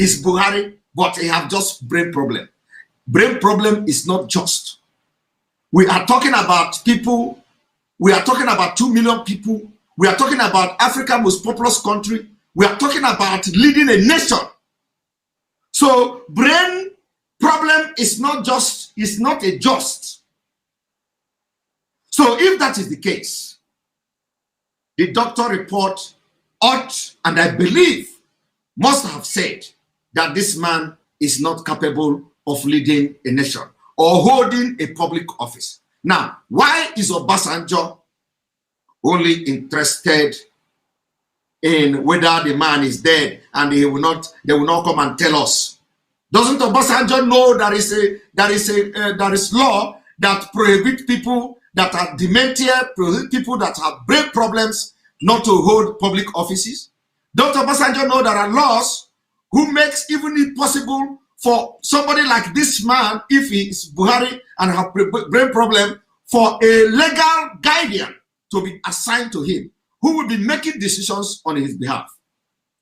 is Buhari, but he have just brain problem. Brain problem is not just. We are talking about people. We are talking about 2 million people. We are talking about Africa's most populous country. We are talking about leading a nation. So brain problem is not just, it's not a just. So if that is the case, the doctor report ought, and I believe must have said that this man is not capable of leading a nation or holding a public office. Now, why is Obasanjo only interested in whether the man is dead and they will not come and tell us? Doesn't Obasanjo know there is law that prohibit people that are dementia, prohibit people that have brain problems not to hold public offices? Don't Obasanjo know there are laws who makes even it possible for somebody like this man, if he is Buhari and have brain problem, for a legal guardian to be assigned to him, who will be making decisions on his behalf?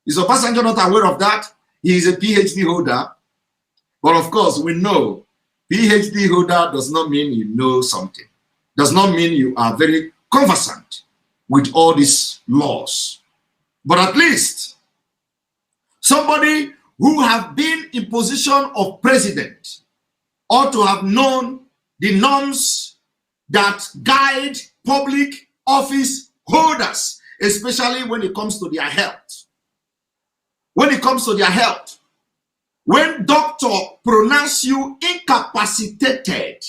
Is Obasanjo not aware of that? He is a PhD holder. But of course, we know PhD holder does not mean you know something. Does not mean you are very conversant with all these laws. But at least somebody who have been in position of president ought to have known the norms that guide public office holders, especially when it comes to their health. When it comes to their health, when doctor pronounce you incapacitated,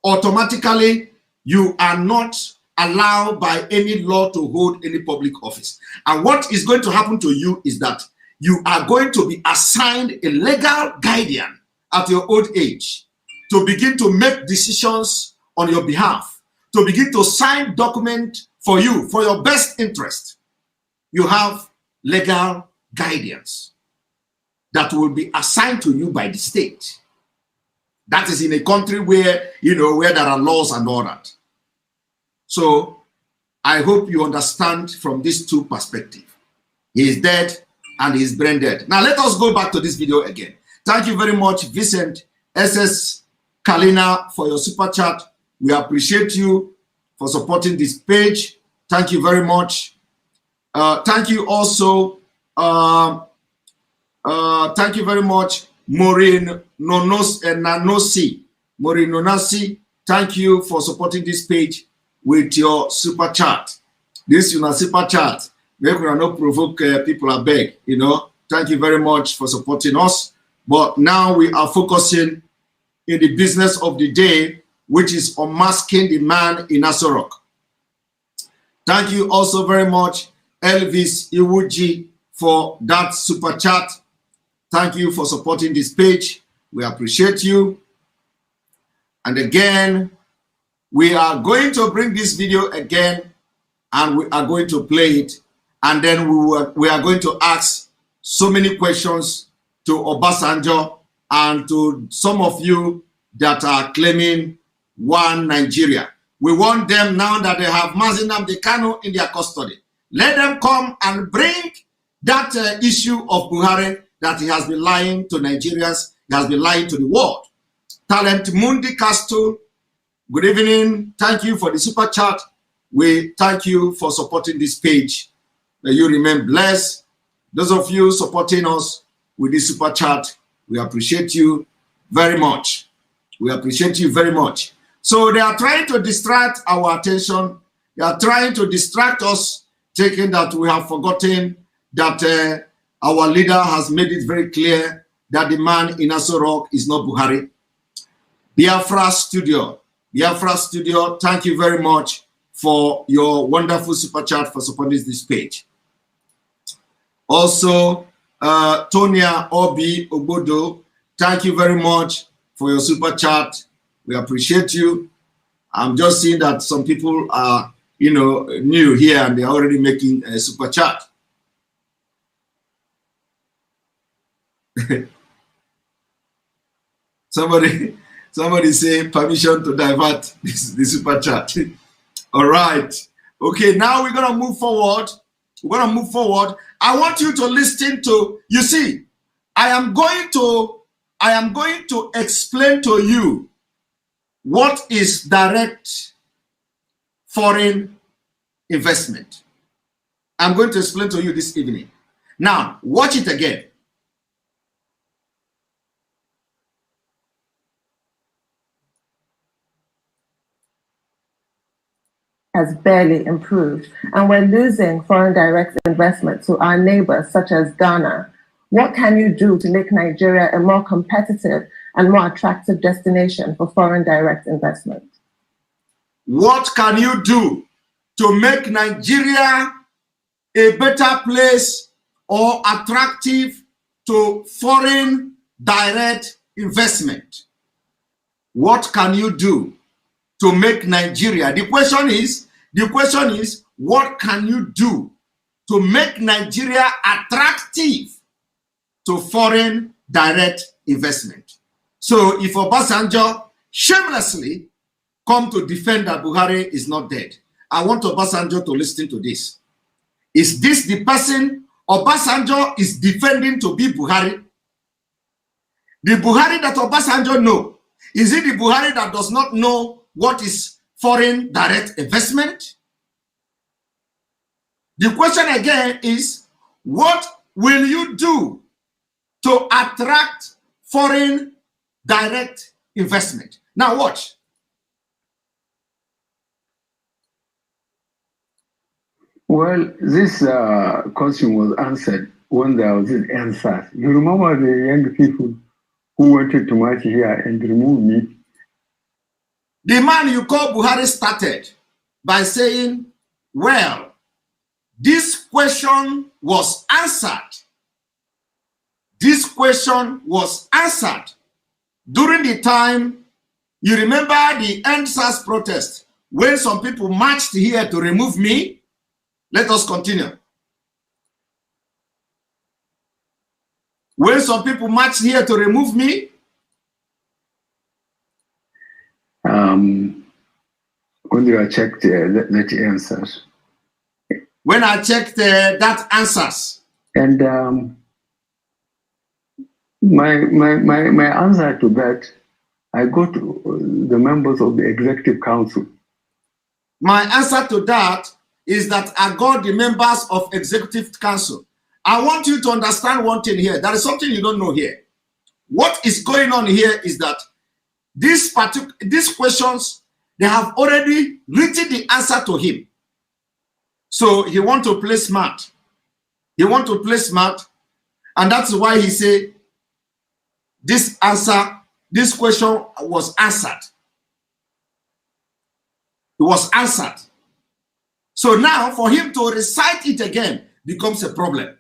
automatically you are not allowed by any law to hold any public office. And what is going to happen to you is that you are going to be assigned a legal guardian at your old age to begin to make decisions on your behalf, to begin to sign documents for you, for your best interest. You have legal guardians that will be assigned to you by the state. That is in a country where, where there are laws and all that. So I hope you understand from these two perspectives. He is dead and he is brain dead. Now let us go back to this video again. Thank you very much, Vincent SS Kalina, for your super chat. We appreciate you for supporting this page. Thank you very much. Thank you also. Thank you very much, Maureen Nanosi. Maureen Nanosi, thank you for supporting this page with your super chat. This is your super chat. We will not provoke people, I beg, Thank you very much for supporting us. But now we are focusing in the business of the day, which is unmasking the man in Asorok. Thank you also very much, Elvis Iwuji, for that super chat. Thank you for supporting this page. We appreciate you. And again, we are going to bring this video again, and we are going to play it. And then we are going to ask so many questions to Obasanjo and to some of you that are claiming one Nigeria. We want them, now that they have Mazi Nnamdi Kanu in their custody, let them come and bring that issue of Buhari, that he has been lying to Nigerians, he has been lying to the world. Talent Mundi Castle, good evening. Thank you for the super chat. We thank you for supporting this page. May you remain blessed. Those of you supporting us with this super chat, we appreciate you very much. We appreciate you very much. So they are trying to distract our attention. They are trying to distract us, thinking that we have forgotten that our leader has made it very clear that the man in Asorok is not Buhari. Biafra Studio, thank you very much for your wonderful super chat for supporting this page. Also, Tonya Obi Obodo, thank you very much for your super chat. We appreciate you. I'm just seeing that some people are, new here and they're already making a super chat. Somebody say permission to divert the super chat. All right. Okay, now we're gonna move forward. I want you to listen to, you see, I am going to explain to you what is direct foreign investment. I'm going to explain to you this evening. Now, watch it again. Has barely improved, and we're losing foreign direct investment to our neighbors such as Ghana. What can you do to make Nigeria a more competitive and more attractive destination for foreign direct investment? What can you do to make Nigeria a better place or attractive to foreign direct investment? What can you do to make Nigeria? The question is, what can you do to make Nigeria attractive to foreign direct investment? So if Obasanjo shamelessly come to defend that Buhari is not dead, I want Obasanjo to listen to this. Is this the person Obasanjo is defending to be Buhari? The Buhari that Obasanjo know, is it the Buhari that does not know what is foreign direct investment? The question again is, what will you do to attract foreign direct investment? Now watch. Well, this question was answered when there was this answer. You remember the young people who wanted to march here and remove me? The man you call Buhari started by saying, well, this question was answered. This question was answered during the time, you remember the NSAS protest, when some people marched here to remove me? Let us continue. When some people marched here to remove me? When you checked that answers. When I checked that answers. And my answer to that, I got the members of the executive council. My answer to that is that I got the members of executive council. I want you to understand one thing here. There is something you don't know here. What is going on here is that these questions, they have already written the answer to him. So he want to play smart. He want to play smart. And that's why he said this question was answered. It was answered. So now for him to recite it again becomes a problem.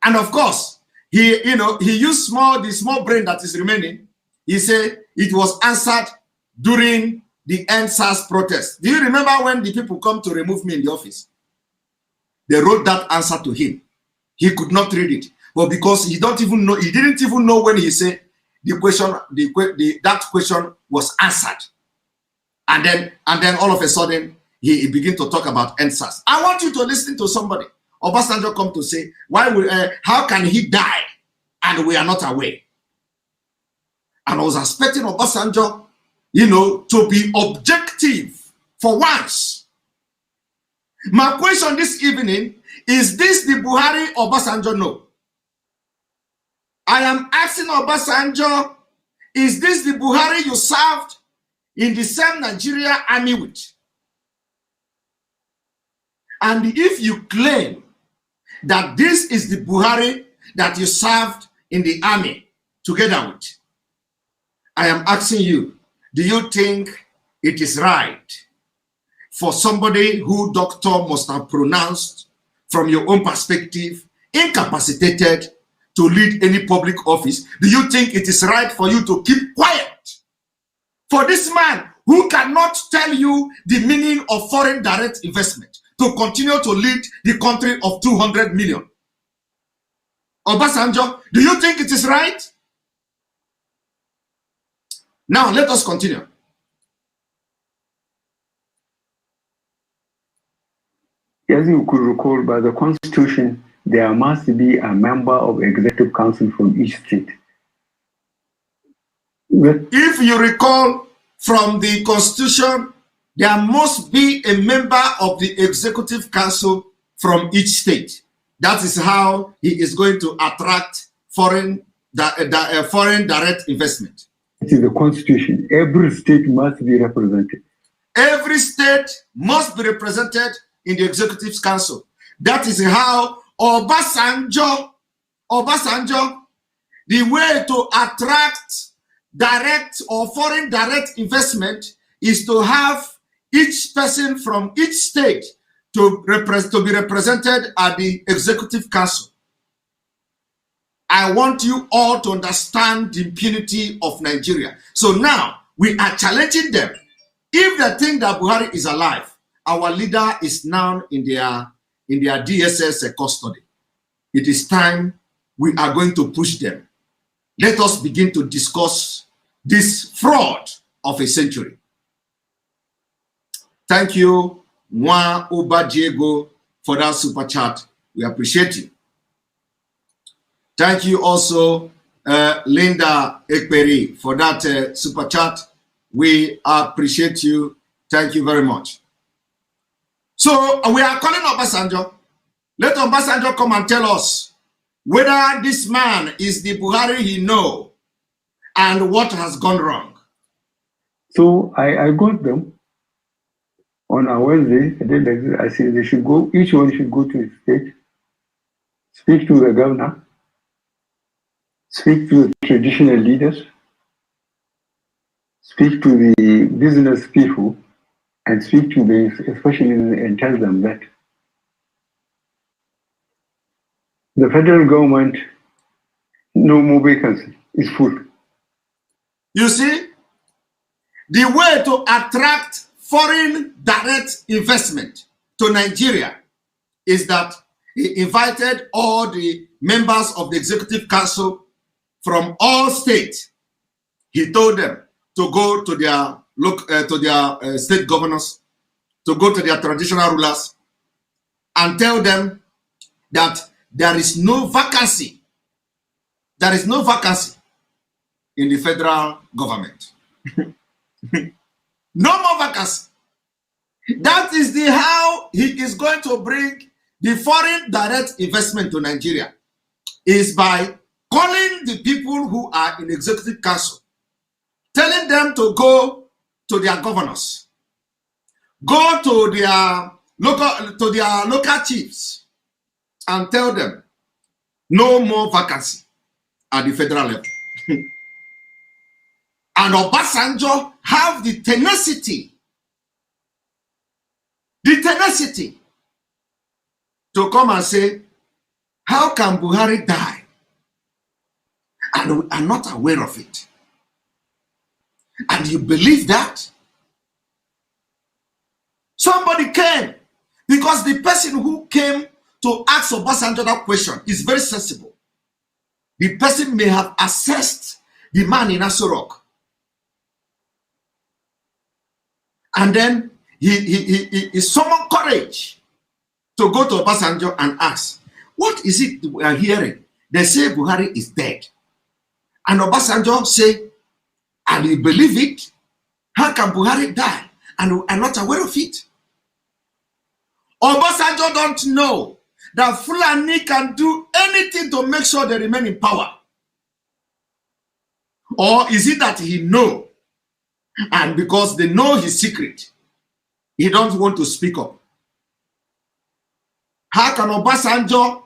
And of course, he used the small brain that is remaining. He said it was answered during the NSAS protest. Do you remember when the people come to remove me in the office? They wrote that answer to him. He could not read it. But because he didn't even know when he said that question was answered. And then all of a sudden, he began to talk about NSAS. I want you to listen to somebody. Obasanjo come to say, how can he die and we are not aware? And I was expecting Obasanjo, to be objective for once. My question this evening, is this the Buhari Obasanjo? No. I am asking Obasanjo, is this the Buhari you served in the same Nigeria army with? And if you claim that this is the Buhari that you served in the army together with, I am asking you, do you think it is right for somebody who doctor must have pronounced from your own perspective incapacitated to lead any public office? Do you think it is right for you to keep quiet? For this man who cannot tell you the meaning of foreign direct investment to continue to lead the country of 200 million. Obasanjo, do you think it is right? Now let us continue. As you could recall, by the Constitution, there must be a member of executive council from each state. If you recall from the constitution, there must be a member of the executive council from each state. That is how he is going to attract foreign direct investment. It is the constitution. Every state must be represented. Every state must be represented in the executive council. That is how Obasanjo, the way to attract direct or foreign direct investment is to have each person from each state to be represented at the executive council. I want you all to understand the impunity of Nigeria. So now we are challenging them. If they think that Buhari is alive, our leader is now in their DSS custody. It is time we are going to push them. Let us begin to discuss this fraud of a century. Thank you, Nwa Uba Diego, for that super chat. We appreciate you. Thank you also, Linda Ekperi, for that super chat. We appreciate you. Thank you very much. So we are calling Obasanjo. Let Obasanjo come and tell us whether this man is the Buhari he know and what has gone wrong. So I got them on a Wednesday. I said they should go, each one should go to his state, speak to the governor, speak to the traditional leaders, speak to the business people, and speak to the especially and tell them that the federal government, no more vacancy, is full. You see, the way to attract foreign direct investment to Nigeria is that he invited all the members of the executive council from all states. He told them to go to their state governors, to go to their traditional rulers, and tell them that there is no vacancy. There is no vacancy in the federal government. No more vacancy. That is how he is going to bring the foreign direct investment to Nigeria, is by calling the people who are in executive council, telling them to go to their governors, go to their local chiefs, and tell them no more vacancy at the federal level. And Obasanjo have the tenacity to come and say, how can Buhari die? And we are not aware of it. And you believe that? Somebody came, because the person who came to ask Obasanjo that question is very sensible. The person may have assessed the man in Asorok. And then he summoned courage to go to Obasanjo and ask, what is it we are hearing? They say Buhari is dead. And Obasanjo say, and you believe it? How can Buhari die? And we are not aware of it. Obasanjo don't know that Fulani can do anything to make sure they remain in power. Or is it that he know, and because they know his secret, he don't want to speak up? How can Obasanjo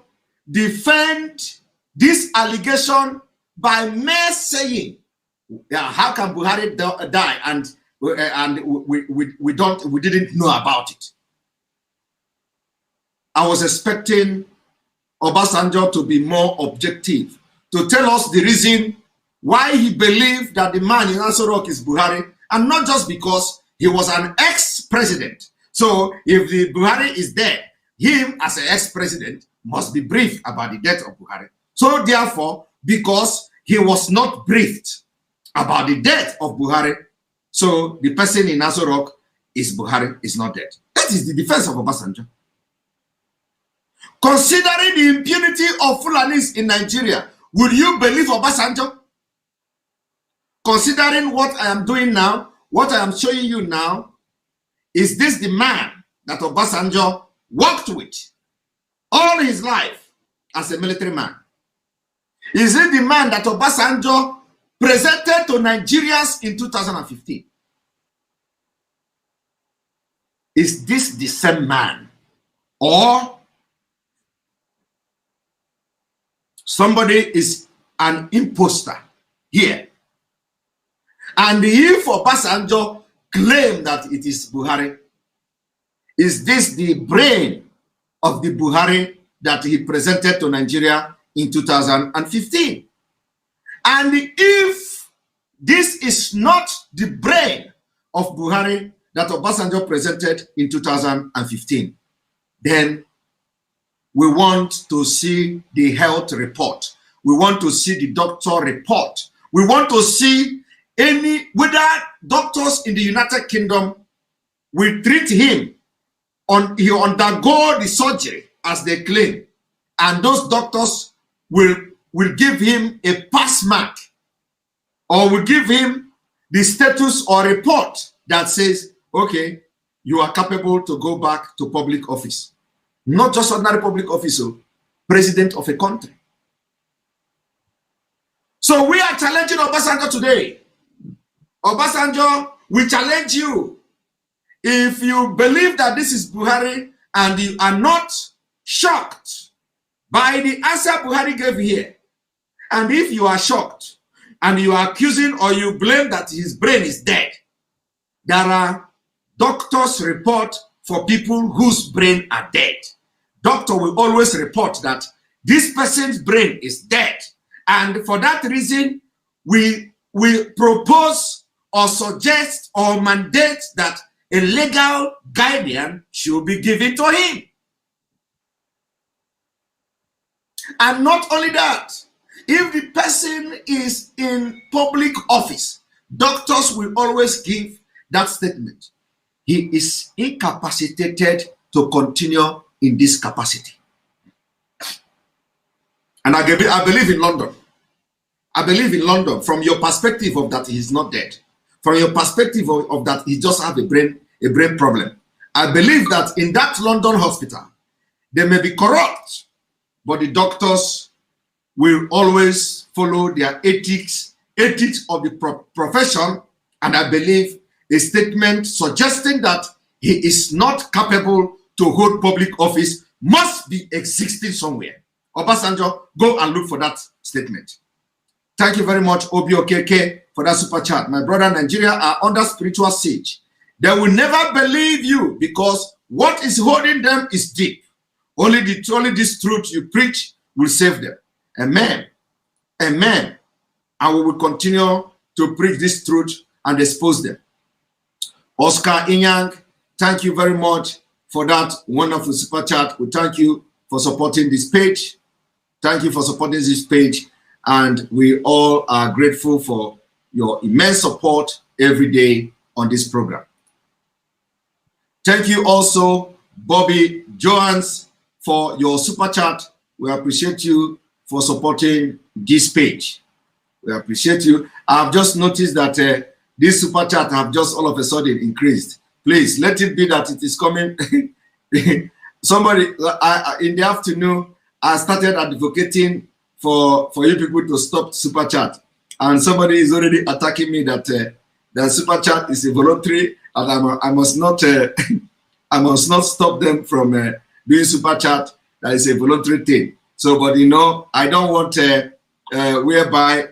defend this allegation by mere saying, yeah, how can Buhari die and we didn't know about it? I was expecting Obasanjo to be more objective, to tell us the reason why he believed that the man in Asorok is Buhari, and not just because he was an ex-president. So if the Buhari is dead, him as an ex-president must be briefed about the death of Buhari. So therefore, because he was not briefed about the death of Buhari, so the person in Asorok is Buhari is not dead. That is the defense of Obasanjo. Considering the impunity of Fulanis in Nigeria, will you believe Obasanjo? Considering what I am doing now, what I am showing you now, is this the man that Obasanjo worked with all his life as a military man? Is it the man that Obasanjo presented to Nigerians in 2015? Is this the same man? Or somebody is an imposter here? And if Obasanjo claimed that it is Buhari, is this the brain of the Buhari that he presented to Nigeria in 2015? And if this is not the brain of Buhari that Obasanjo presented in 2015, then we want to see the health report. We want to see the doctor report. We want to see whether doctors in the United Kingdom will treat him he undergo the surgery as they claim, and those doctors will give him a pass mark, or will give him the status or report that says, okay, you are capable to go back to public office. Not just ordinary public office, president of a country. So we are challenging Obasanjo today. Obasanjo, we challenge you. If you believe that this is Buhari and you are not shocked by the answer Buhari gave here, and if you are shocked and you are accusing or you blame that his brain is dead, there are doctors' report for people whose brain are dead. Doctor will always report that this person's brain is dead, and for that reason, we propose or suggest or mandate that a legal guardian should be given to him. And not only that, if the person is in public office, doctors will always give that statement. He is incapacitated to continue in this capacity. And I believe in London. I believe in London from your perspective of that he is not dead. From your perspective of that he just have a brain problem. I believe that in that London hospital, they may be corrupt, but the doctors will always follow their ethics of the profession. And I believe a statement suggesting that he is not capable to hold public office must be existing somewhere. Obasanjo, go and look for that statement. Thank you very much, OBOKK, for that super chat. My brother, Nigeria are under spiritual siege. They will never believe you because what is holding them is deep. Only this truth you preach will save them. Amen. Amen. And we will continue to preach this truth and expose them. Oscar Inyang, thank you very much for that wonderful super chat. We thank you for supporting this page. Thank you for supporting this page. And we all are grateful for your immense support every day on this program. Thank you also, Bobby Joans, for your super chat. We appreciate you for supporting this page. We appreciate you. I've just noticed that this super chat have just all of a sudden increased. Please let it be that it is coming. Somebody in the afternoon, I started advocating for you people to stop super chat, and somebody is already attacking me that that super chat is a voluntary, and I must not I must not stop them from doing super chat. That is a voluntary thing. So, but you know, I don't want whereby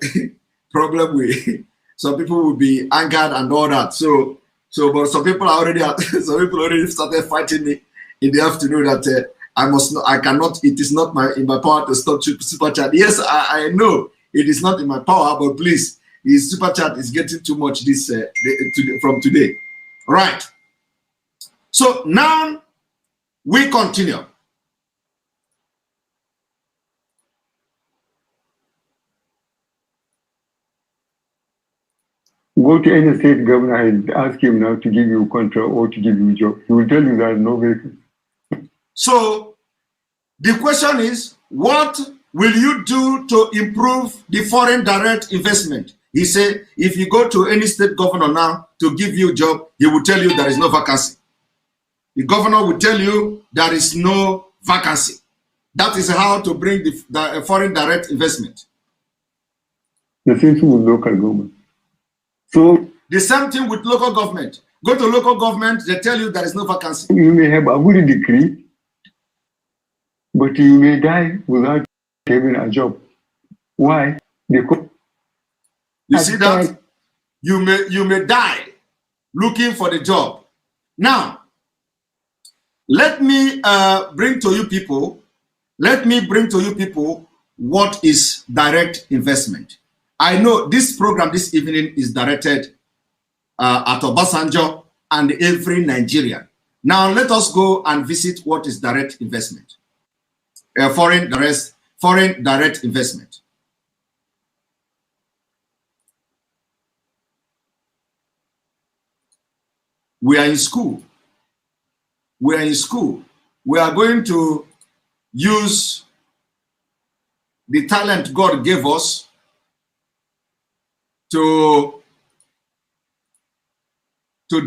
problem with some people will be angered and all that. So but some people are already already started fighting me in the afternoon that I cannot. It is not in my power to stop super chat. Yes, I know it is not in my power, but please, the super chat is getting too much from today. All right. So now we continue. Go to any state governor and ask him now to give you a contract or to give you a job. He will tell you there are no vacancies. So The question is, what will you do to improve the foreign direct investment? He said, if you go to any state governor now to give you a job, he will tell you there is no vacancy. The governor will tell you there is no vacancy. That is how to bring the foreign direct investment. The same thing with local government. So the same thing with local government. Go to local government, they tell you there is no vacancy. You may have a good degree, but you may die without having a job. Why? Because you see that? You may die looking for the job. Now, let me bring to you people what is direct investment. I know this program this evening is directed at Obasanjo and every Nigerian. Now let us go and visit what is direct investment. Foreign direct investment. We are in school. We are in school. We are going to use the talent God gave us to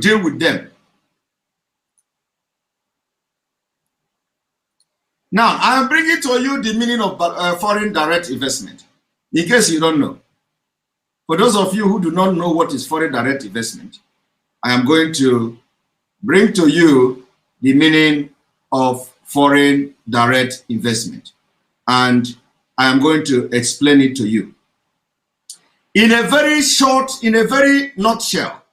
deal with them. Now, I am bringing to you the meaning of foreign direct investment, in case you don't know. For those of you who do not know what is foreign direct investment, I am going to bring to you the meaning of foreign direct investment, and I am going to explain it to you. In a very nutshell,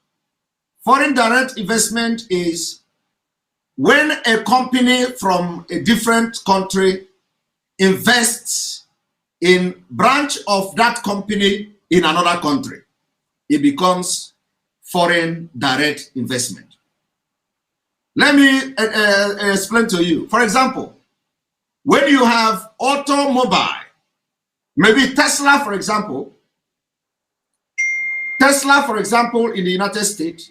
foreign direct investment is when a company from a different country invests in branch of that company in another country. It becomes foreign direct investment. Let me explain to you. For example, when you have automobile, maybe Tesla, for example, in the United States,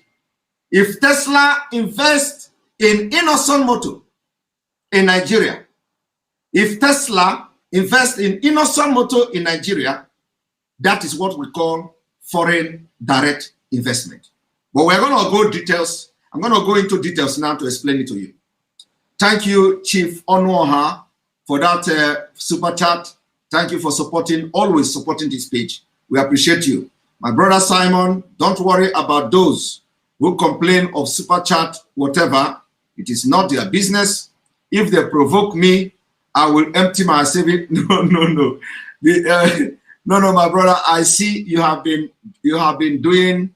if Tesla invests in Innocent Motor in Nigeria, that is what we call foreign direct investment. But we're going to go details. I'm going to go into details now to explain it to you. Thank you, Chief Onuoha, for that super chat. Thank you for always supporting this page. We appreciate you. My brother Simon, don't worry about those who complain of super chat, whatever. It is not their business. If they provoke me, I will empty my savings. No, my brother. I see you have been doing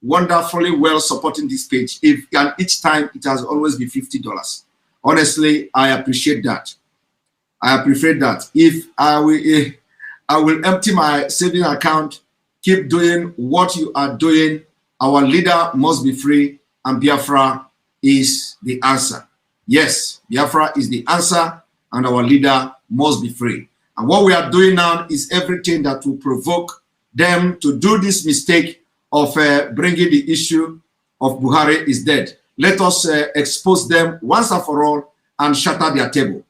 wonderfully well supporting this page. And each time it has always been $50. Honestly, I appreciate that. If I will empty my saving account, keep doing what you are doing. Our leader must be free, and Biafra is the answer. Yes, Biafra is the answer, and our leader must be free. And what we are doing now is everything that will provoke them to do this mistake of bringing the issue of Buhari is dead. Let us expose them once and for all and shatter their table.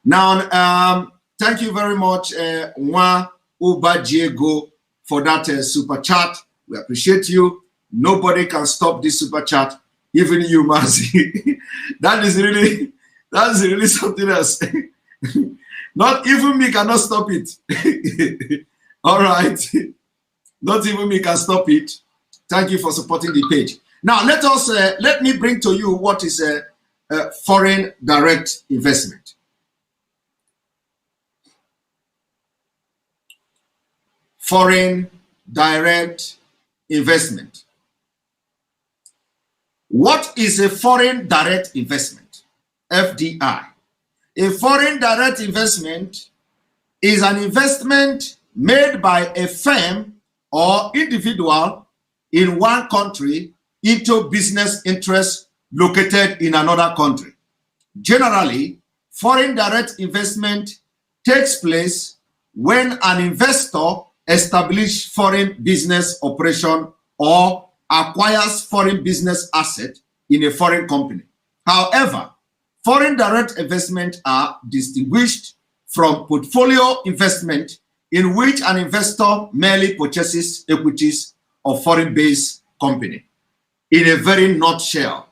Now, thank you very much, Nwa Uba Diego, for that super chat. We appreciate you. Nobody can stop this super chat, even you, Mazi. That's really something else. Not even me cannot stop it. All right. Not even me can stop it. Thank you for supporting the page. Now, let me bring to you what is a foreign direct investment. Foreign direct investment. What is a foreign direct investment? FDI. A foreign direct investment is an investment made by a firm or individual in one country into business interests located in another country. Generally, foreign direct investment takes place when an investor establishes foreign business operation or acquires foreign business asset in a foreign company. However, Foreign direct investment are distinguished from portfolio investment in which an investor merely purchases equities of foreign-based company. In a very nutshell,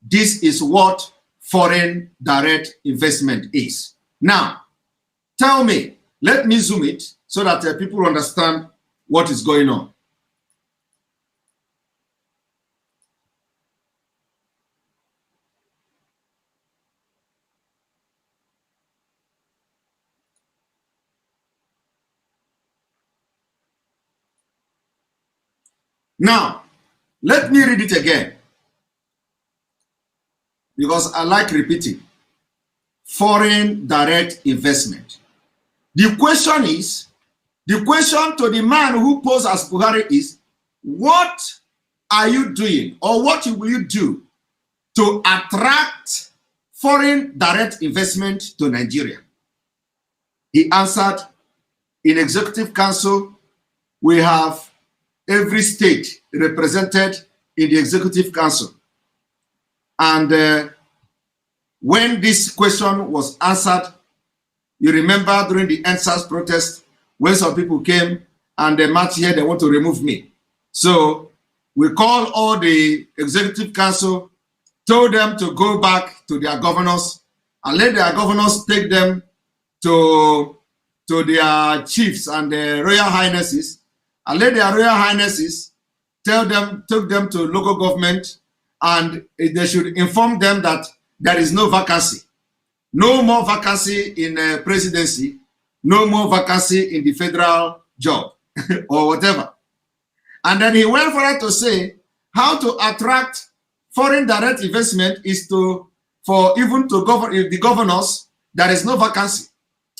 this is what foreign direct investment is. Now, tell me, let me zoom it so that people understand what is going on. Now, let me read it again, because I like repeating. Foreign direct investment. The question to the man who posed as Buhari is, what are you doing, or what will you do to attract foreign direct investment to Nigeria? He answered, in Executive Council, we have every state represented in the Executive Council. And when this question was answered, you remember during the NSAS protest, when some people came and they marched here, they want to remove me. So we called all the Executive Council, told them to go back to their governors and let their governors take them to their chiefs and their royal highnesses, and let their royal highnesses take them to local government, and they should inform them that there is no vacancy. No more vacancy in presidency, no more vacancy in the federal job or whatever. And then he went further to say how to attract foreign direct investment is for the governors, there is no vacancy.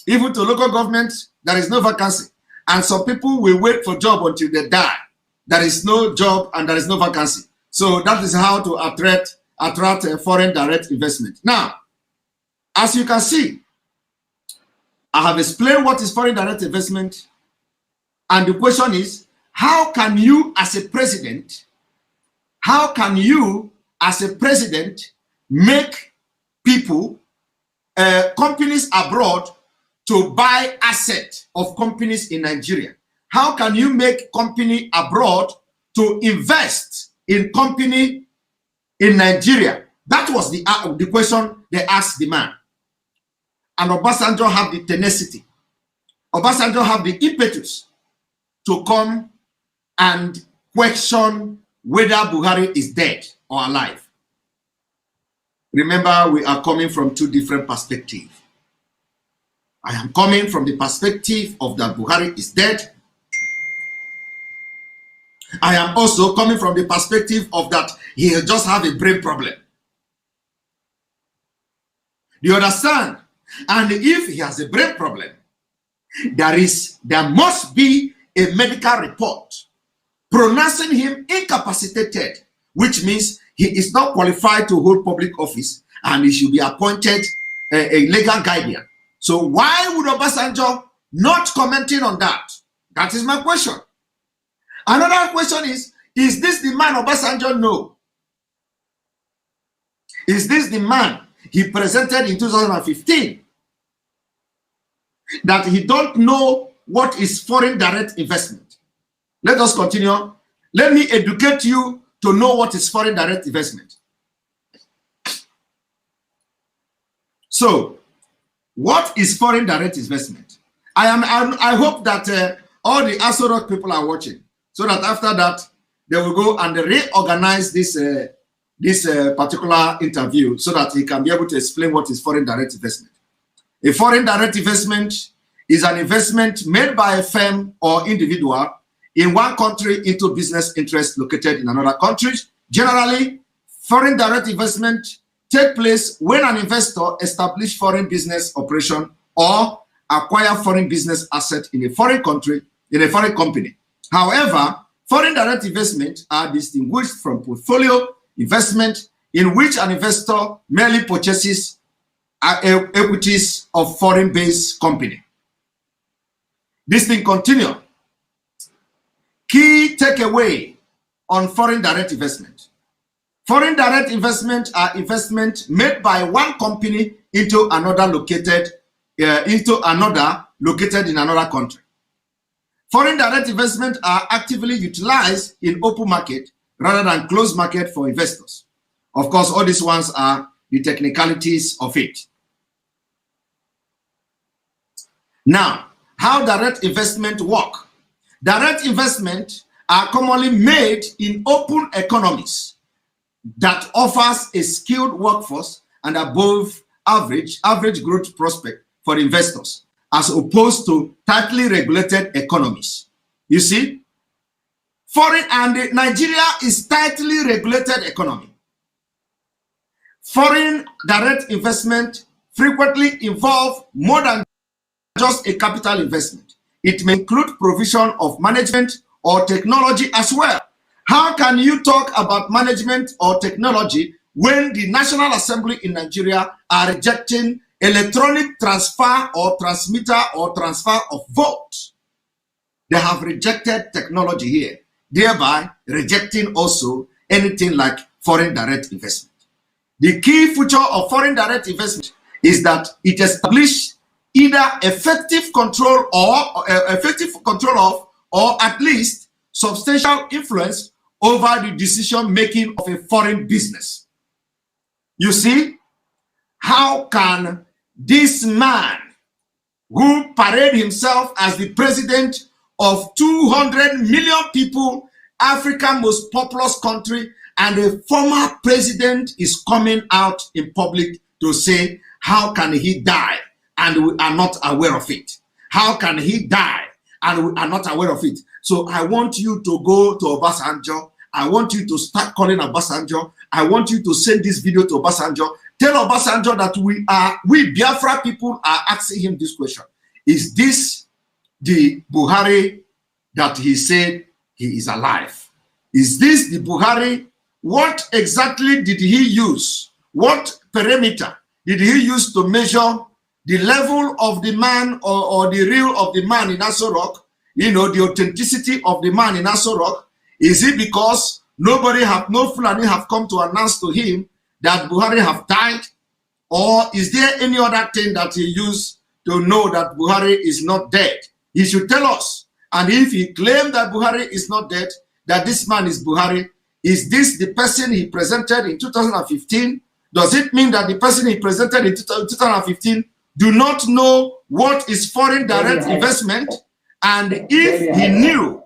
Even to local government, there is no vacancy. And some people will wait for job until they die. There is no job and there is no vacancy. So that is how to attract foreign direct investment. Now, as you can see, I have explained what is foreign direct investment. And the question is, how can you as a president make people, companies abroad to buy assets of companies in Nigeria? How can you make company abroad to invest in company in Nigeria? That was the question they asked the man. And Obasanjo have the tenacity. Obasanjo have the impetus to come and question whether Buhari is dead or alive. Remember, we are coming from two different perspectives. I am coming from the perspective of that Buhari is dead. I am also coming from the perspective of that he just have a brain problem. Do you understand? And if he has a brain problem, there must be a medical report pronouncing him incapacitated, which means he is not qualified to hold public office and he should be appointed a legal guardian. So why would Obasanjo not commenting on that? That is my question. Another question is this the man Obasanjo know? Is this the man he presented in 2015? That he don't know what is foreign direct investment. Let us continue. Let me educate you to know what is foreign direct investment. So, what is foreign direct investment? I hope that all the Aso Rock people are watching, so that after that they will go and reorganize this particular interview so that he can be able to explain what is foreign direct investment. A foreign direct investment is an investment made by a firm or individual in one country into business interests located in another country. Generally, foreign direct investment take place when an investor establishes foreign business operation or acquire foreign business asset in a foreign country, in a foreign company. However, foreign direct investment are distinguished from portfolio investment in which an investor merely purchases equities of foreign-based company. This thing continue. Key takeaway on foreign direct investment. Foreign direct investment are investment made by one company into another located in another country. Foreign direct investment are actively utilized in open market rather than closed market for investors. Of course, all these ones are the technicalities of it. Now, how direct investment work? Direct investment are commonly made in open economies that offers a skilled workforce and above average growth prospect for investors, as opposed to tightly regulated economies. You see, Nigeria is tightly regulated economy. Foreign direct investment frequently involve more than just a capital investment. It may include provision of management or technology as well. How can you talk about management or technology when the National Assembly in Nigeria are rejecting electronic transfer or transmitter or transfer of votes? They have rejected technology here, thereby rejecting also anything like foreign direct investment. The key feature of foreign direct investment is that it establishes either effective control of, or at least substantial influence over the decision making of a foreign business. You see, how can this man who paraded himself as the president of 200 million people, Africa's most populous country, and a former president is coming out in public to say, how can he die and we are not aware of it? How can he die and we are not aware of it? So I want you to go to Obasanjo. I want you to start calling Obasanjo. I want you to send this video to Obasanjo. Tell Obasanjo that we Biafra people are asking him this question. Is this the Buhari that he said he is alive? Is this the Buhari? What exactly did he use? What parameter did he use to measure the level of the man or the real of the man in Aso Rock? You know, the authenticity of the man in Aso Rock. Is it because no Fulani have come to announce to him that Buhari have died? Or is there any other thing that he used to know that Buhari is not dead? He should tell us. And if he claimed that Buhari is not dead, that this man is Buhari, is this the person he presented in 2015? Does it mean that the person he presented in 2015 do not know what is foreign direct investment? And if he knew,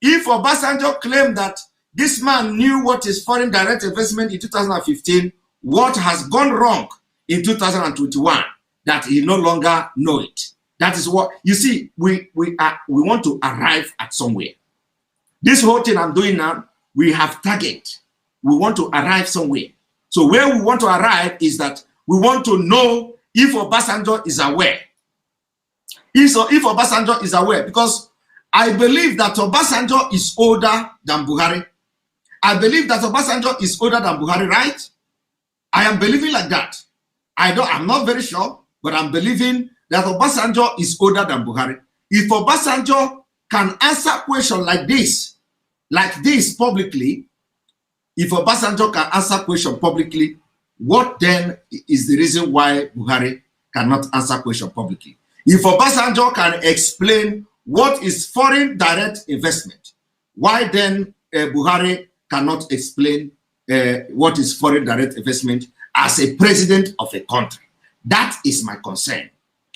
if Obasanjo claimed that this man knew what is foreign direct investment in 2015, what has gone wrong in 2021 that he no longer know it? That is what, you see, we want to arrive at somewhere. This whole thing I'm doing now, we have target. We want to arrive somewhere. So where we want to arrive is that we want to know if Obasanjo is aware. If Obasanjo is aware, because I believe that Obasanjo is older than Buhari. I believe that Obasanjo is older than Buhari, right? I am believing like that. I'm not very sure, but I'm believing that Obasanjo is older than Buhari. If Obasanjo can answer questions like this publicly, if Obasanjo can answer question publicly, what then is the reason why Buhari cannot answer question publicly? If Obasanjo can explain what is foreign direct investment, why then Buhari cannot explain what is foreign direct investment as a president of a country? That is my concern.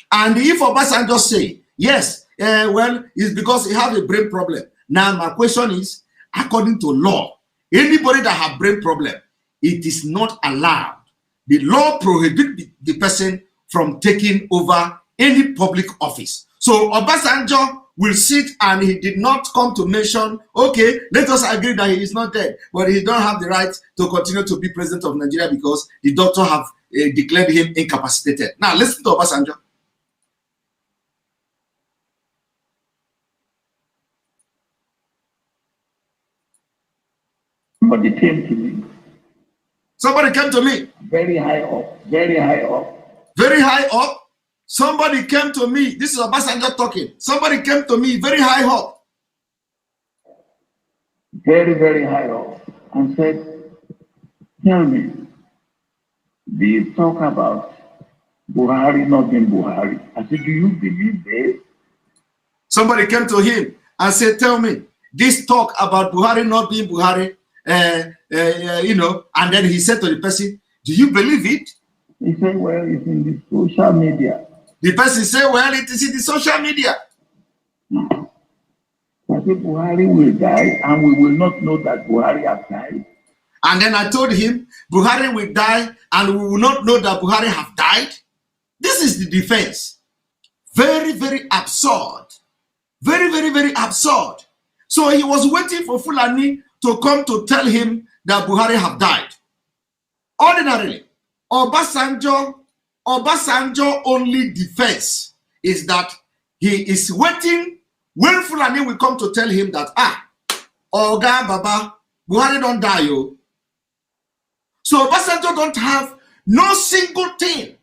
And if Obasanjo say, yes, well, it's because he has a brain problem. Now my question is, according to law, anybody that have brain problem, it is not allowed. The law prohibits the person from taking over any public office. So Obasanjo will sit and he did not come to mention, okay, let us agree that he is not dead, but he don't have the right to continue to be president of Nigeria because the doctor have declared him incapacitated. Now listen to Obasanjo. Somebody came to me. Somebody came to me. Very high up, very high up. Very high up. Somebody came to me. This is Obasanjo talking. Somebody came to me very high up. Very, very high up. And said, tell me, they talk about Buhari not being Buhari. I said, do you believe this? Somebody came to him and said, tell me, this talk about Buhari not being Buhari, you know, and then he said to the person, do you believe it? He said, well, it's in the social media. The person said, well, it is in the social media. I said, Buhari will die and we will not know that Buhari has died. And then I told him, Buhari will die and we will not know that Buhari have died. This is the defense. Very, very absurd. Very, very, very absurd. So he was waiting for Fulani to come to tell him that Buhari have died. Ordinarily, Obasanjo only defense is that he is waiting when Fulani will come to tell him that, Oga Baba, Buhari don't die, yo. So Obasanjo don't have no single thing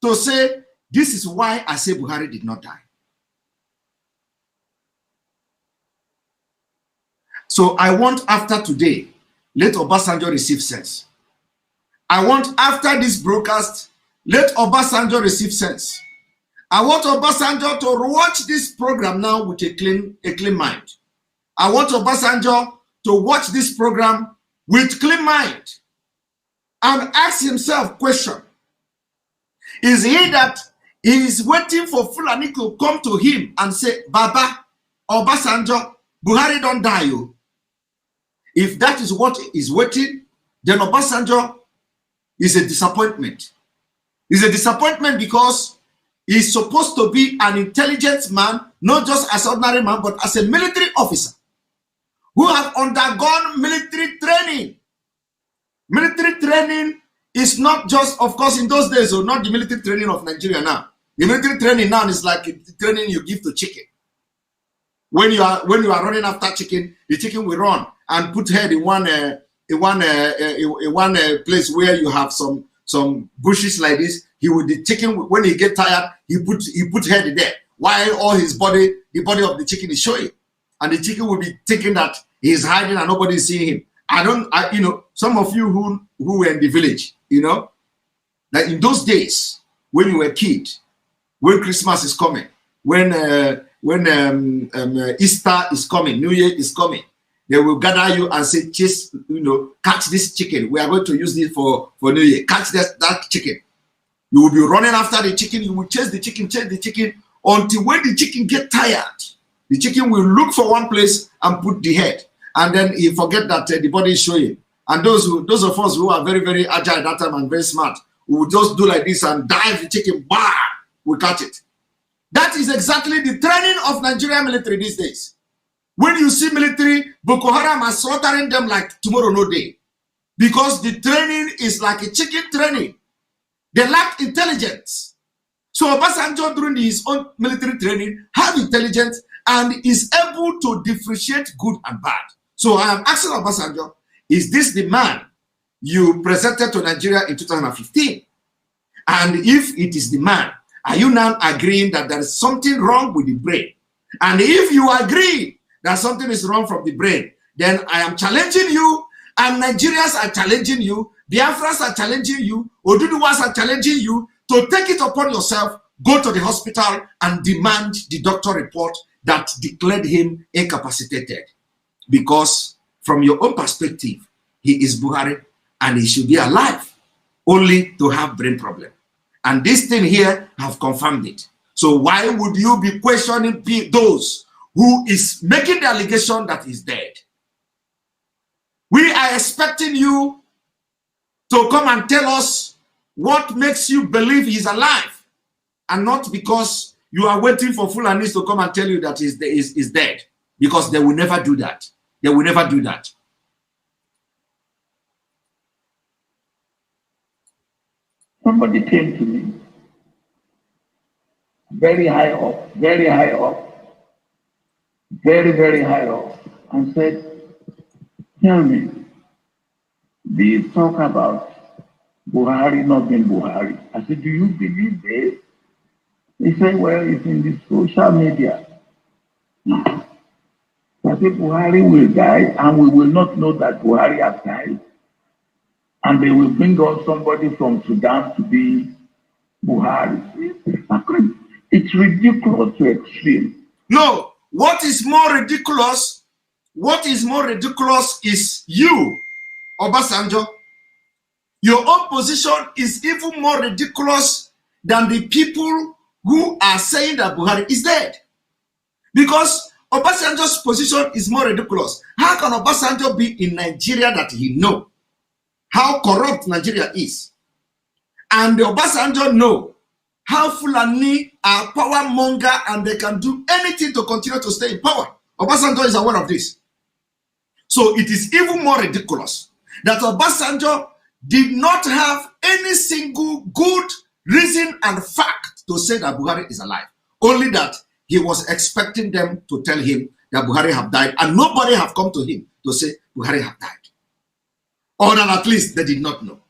to say, this is why I say Buhari did not die. So I want after today, let Obasanjo receive sense. I want after this broadcast, let Obasanjo receive sense. I want Obasanjo to watch this program now with a clean mind. I want Obasanjo to watch this program with clean mind and ask himself question. Is he that he is waiting for Fulani to come to him and say, Baba, Obasanjo, Buhari don't die, you. If that is what is waiting, then Obasanjo is a disappointment. It's a disappointment because he's supposed to be an intelligent man, not just as an ordinary man, but as a military officer who have undergone military training. Military training is not just, of course, in those days, or not the military training of Nigeria now. The military training now is like the training you give to chicken. When you are running after chicken, the chicken will run and put head in one place where you have some bushes like this. The chicken, when he get tired, he put head there, while all his body, the body of the chicken is showing, and the chicken will be thinking that he is hiding and nobody is seeing him. You know, some of you who were in the village, you know, that in those days when you were a kid, when Christmas is coming, when Easter is coming, New Year is coming, they will gather you and say, "Chase, you know, catch this chicken. We are going to use this for New Year. Catch that chicken." You will be running after the chicken. You will chase the chicken until when the chicken get tired, the chicken will look for one place and put the head, and then he forget that the body is showing. And those of us who are very, very agile at that time and very smart, we will just do like this and dive the chicken. Bah! We catch it. That is exactly the training of Nigerian military these days. When you see military, Boko Haram are slaughtering them like tomorrow no day. Because the training is like a chicken training. They lack intelligence. So Obasanjo during his own military training have intelligence and is able to differentiate good and bad. So I am asking Obasanjo, is this the man you presented to Nigeria in 2015? And if it is the man, are you now agreeing that there is something wrong with the brain? And if you agree that something is wrong from the brain, then I am challenging you, and Nigerians are challenging you, Biafrans are challenging you, Oduduwas are challenging you to take it upon yourself, go to the hospital and demand the doctor report that declared him incapacitated. Because from your own perspective, he is Buhari and he should be alive, only to have brain problem. And this thing here have confirmed it. So why would you be questioning those who is making the allegation that he's dead? We are expecting you to come and tell us what makes you believe he's alive, and not because you are waiting for Fulanis to come and tell you that he's dead, because they will never do that. They will never do that. Somebody came to me, very high up, very, very high up, and said, tell me, they talk about Buhari not being Buhari. I said, do you believe this? He said, well, it's in the social media. I said, Buhari will die and we will not know that Buhari has died. and they will bring out somebody from Sudan to be Buhari. It's ridiculous to extreme. No, what is more ridiculous? What is more ridiculous is you, Obasanjo. Your own position is even more ridiculous than the people who are saying that Buhari is dead. Because Obasanjo's position is more ridiculous. How can Obasanjo be in Nigeria that he know how corrupt Nigeria is? And the Obasanjo know how Fulani are power monger and they can do anything to continue to stay in power. Obasanjo is aware of this. So it is even more ridiculous that Obasanjo did not have any single good reason and fact to say that Buhari is alive. Only that he was expecting them to tell him that Buhari have died, and nobody have come to him to say Buhari have died. Or that at least they did not know.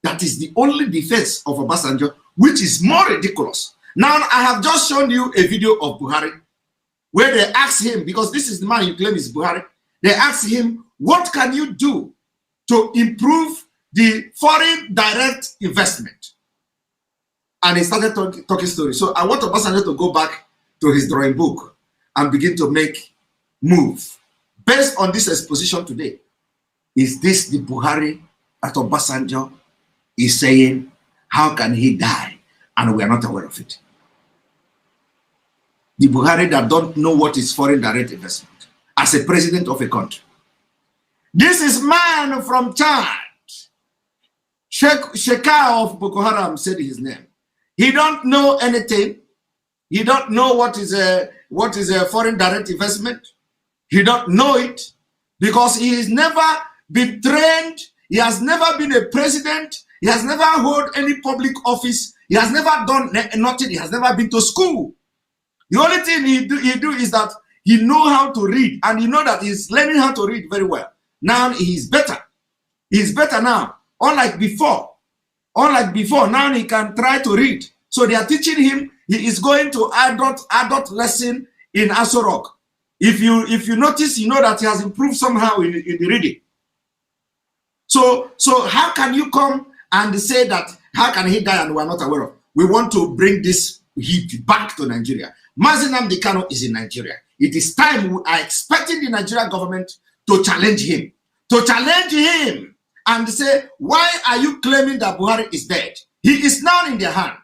That is the only defense of Obasanjo, which is more ridiculous. Now, I have just shown you a video of Buhari where they asked him, because this is the man you claim is Buhari, they asked him, what can you do to improve the foreign direct investment? And he started talking stories. So I want Obasanjo to go back to his drawing book and begin to make move. Based on this exposition today, is this the Buhari that Obasanjo is saying, how can he die? And we are not aware of it. The Buhari that don't know what is foreign direct investment as a president of a country. This is man from Chad. Sheka of Boko Haram said his name. He don't know anything. He don't know what is a foreign direct investment. He don't know it because he has never been trained. He has never been a president. He has never held any public office. He has never done nothing. He has never been to school. The only thing he do is that he know how to read, and you know that he's learning how to read very well. Now he's better. He's better now. Unlike before, now he can try to read. So they are teaching him. He is going to adult lesson in Aso Rock. If you notice, you know that he has improved somehow in the reading. So how can you come and say that, how can he die and we are not aware of? We want to bring this heat back to Nigeria. Mazi Nnamdi Kanu is in Nigeria. It is time we are expecting the Nigerian government to challenge him. And say, why are you claiming that Buhari is dead? He is now in their hand.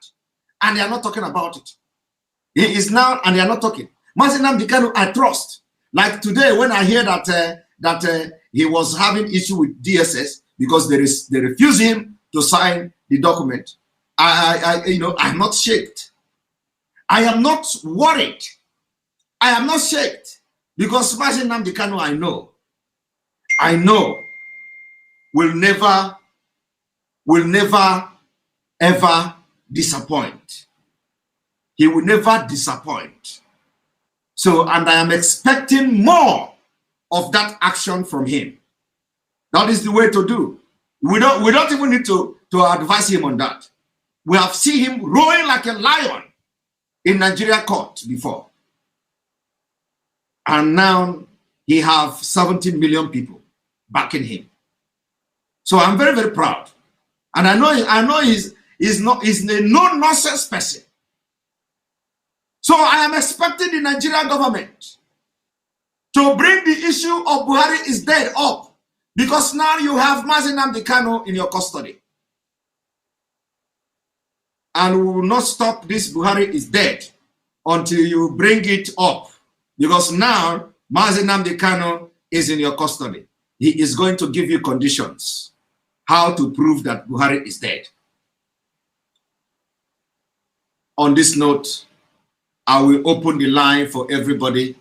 And they are not talking about it. He is now, and they are not talking. Mazi Nnamdi Kanu, I trust. Like today, when I hear that he was having issue with DSS because they refuse him to sign the document, I'm not shaken. I am not worried. I am not shaken because Mazi Nnamdi Kanu, I know, will never, ever disappoint. He will never disappoint. So, and I am expecting more of that action from him. That is the way to do. We don't even need to advise him on that. We have seen him roaring like a lion in Nigeria court before. And now he have 17 million people backing him. So I'm very, very proud. And I know he's a no-nonsense person. So I am expecting the Nigerian government to bring the issue of Buhari is dead up, because now you have Mazi Nnamdi Kanu in your custody. And we will not stop this Buhari is dead until you bring it up, because now Mazi Nnamdi Kanu is in your custody. He is going to give you conditions how to prove that Buhari is dead. On this note, I will open the line for everybody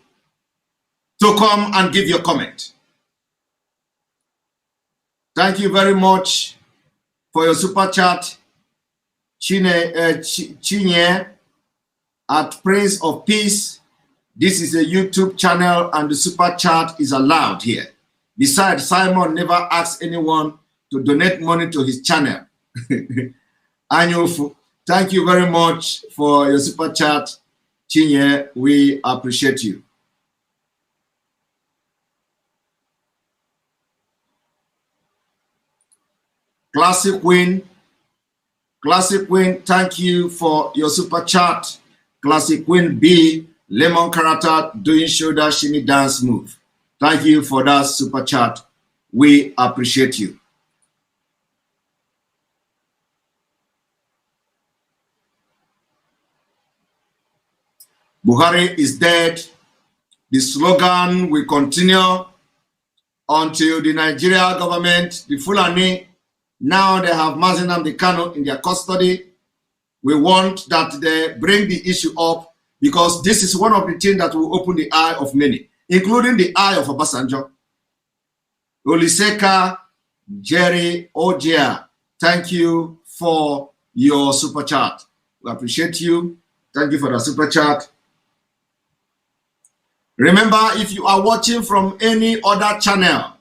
to come and give your comment. Thank you very much for your super chat. Chinye at Prince of Peace. This is a YouTube channel and the super chat is allowed here. Besides, Simon never asked anyone to donate money to his channel. Anyofu, thank you very much for your super chat. Chinye, we appreciate you. Classic Queen, thank you for your super chat. Classic Queen B, Lemon Character doing shoulder shimmy dance move. Thank you for that super chat. We appreciate you. Buhari is dead. The slogan will continue until the Nigeria government, the Fulani, now they have Mazi Nnamdi Kanu in their custody. We want that they bring the issue up because this is one of the things that will open the eye of many, including the eye of Obasanjo. Oliseka Jerry Ojia, thank you for your super chat. We appreciate you. Thank you for the super chat. Remember, if you are watching from any other channel,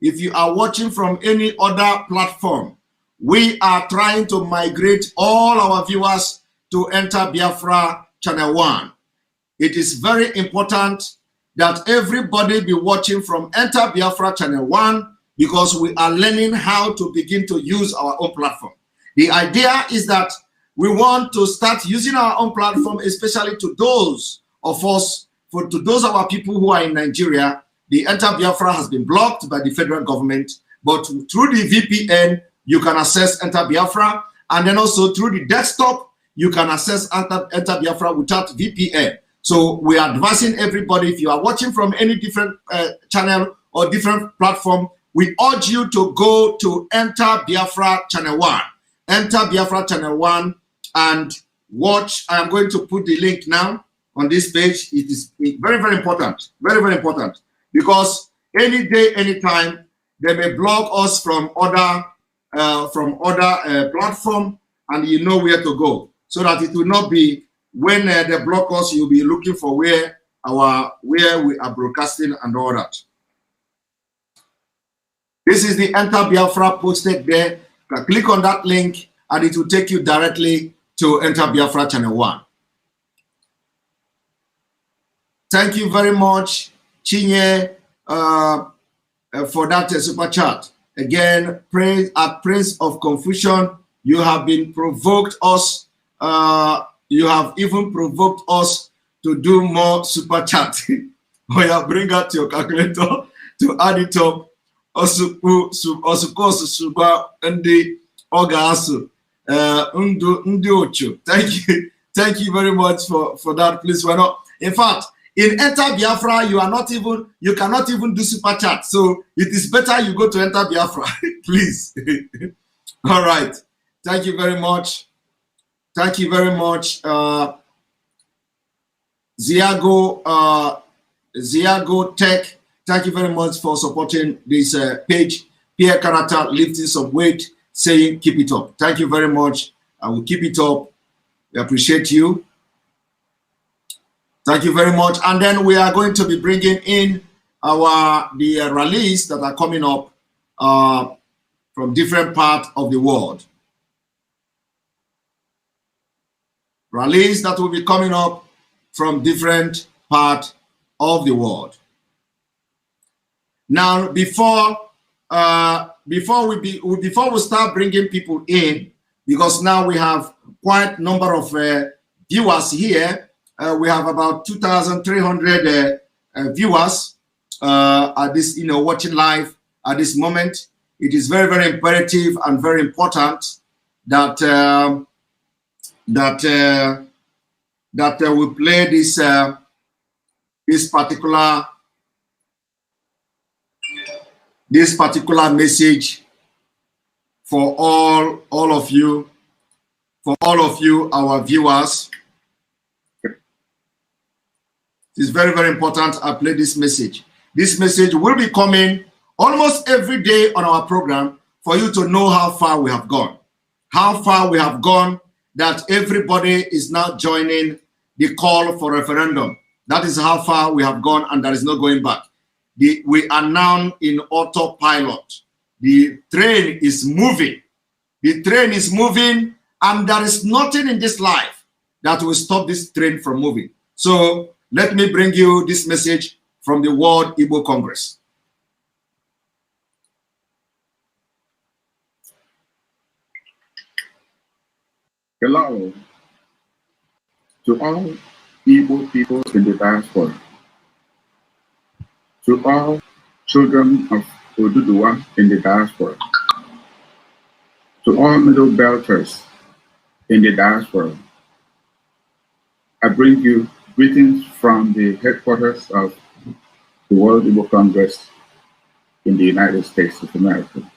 if you are watching from any other platform, we are trying to migrate all our viewers to enter Biafra Channel 1. It is very important that everybody be watching from Enter Biafra Channel 1 because we are learning how to begin to use our own platform. The idea is that we want to start using our own platform, especially to those of us, to those of our people who are in Nigeria. The Enter Biafra has been blocked by the federal government, but through the VPN, you can access Enter Biafra, and then also through the desktop, you can access Enter Biafra without VPN. So we are advising everybody, if you are watching from any different channel or different platform, we urge you to go to Enter Biafra Channel 1. Enter Biafra Channel 1 and watch. I am going to put the link now on this page. It is very, very important. Very, very important. Because any day, anytime, they may block us from other platform, and you know where to go, so that it will not be when they block us, you'll be looking for where we are broadcasting and all that. This is the Enter Biafra posted there. You can click on that link, and it will take you directly to Enter Biafra Channel 1. Thank you very much, Chinye, for that super chat. Again, at Prince of Confusion, you have been provoked us. You have even provoked us to do more super chat. Oh yeah, bring out your calculator to add it up. Thank you very much for that. Please, we're not. In fact, in Enter Biafra, you cannot even do super chat. So it is better you go to Enter Biafra, please. All right. Thank you very much. Thank you very much. Ziago Tech, thank you very much for supporting this page. Pierre Character lifting some weight, saying keep it up. Thank you very much. I will keep it up. We appreciate you. Thank you very much. And then we are going to be bringing in the rallies that are coming up from different parts of the world. Rallies that will be coming up from different parts of the world. Now, before we start bringing people in, because now we have quite a number of viewers here. We have about 2,300 viewers at this, watching live at this moment. It is very, very imperative and very important that we play this particular message for all of you, our viewers. It's very, very important I play this message. This message will be coming almost every day on our program for you to know how far we have gone. How far we have gone, that everybody is now joining the call for referendum. That is how far we have gone, and there is no going back. We are now in autopilot. The train is moving. The train is moving, and there is nothing in this life that will stop this train from moving. So let me bring you this message from the World Igbo Congress. Hello to all Igbo people in the diaspora, to all children of Oduduwa in the diaspora, to all Middle Belters in the diaspora. I bring you greetings from the headquarters of the World Igbo Congress in the United States of America.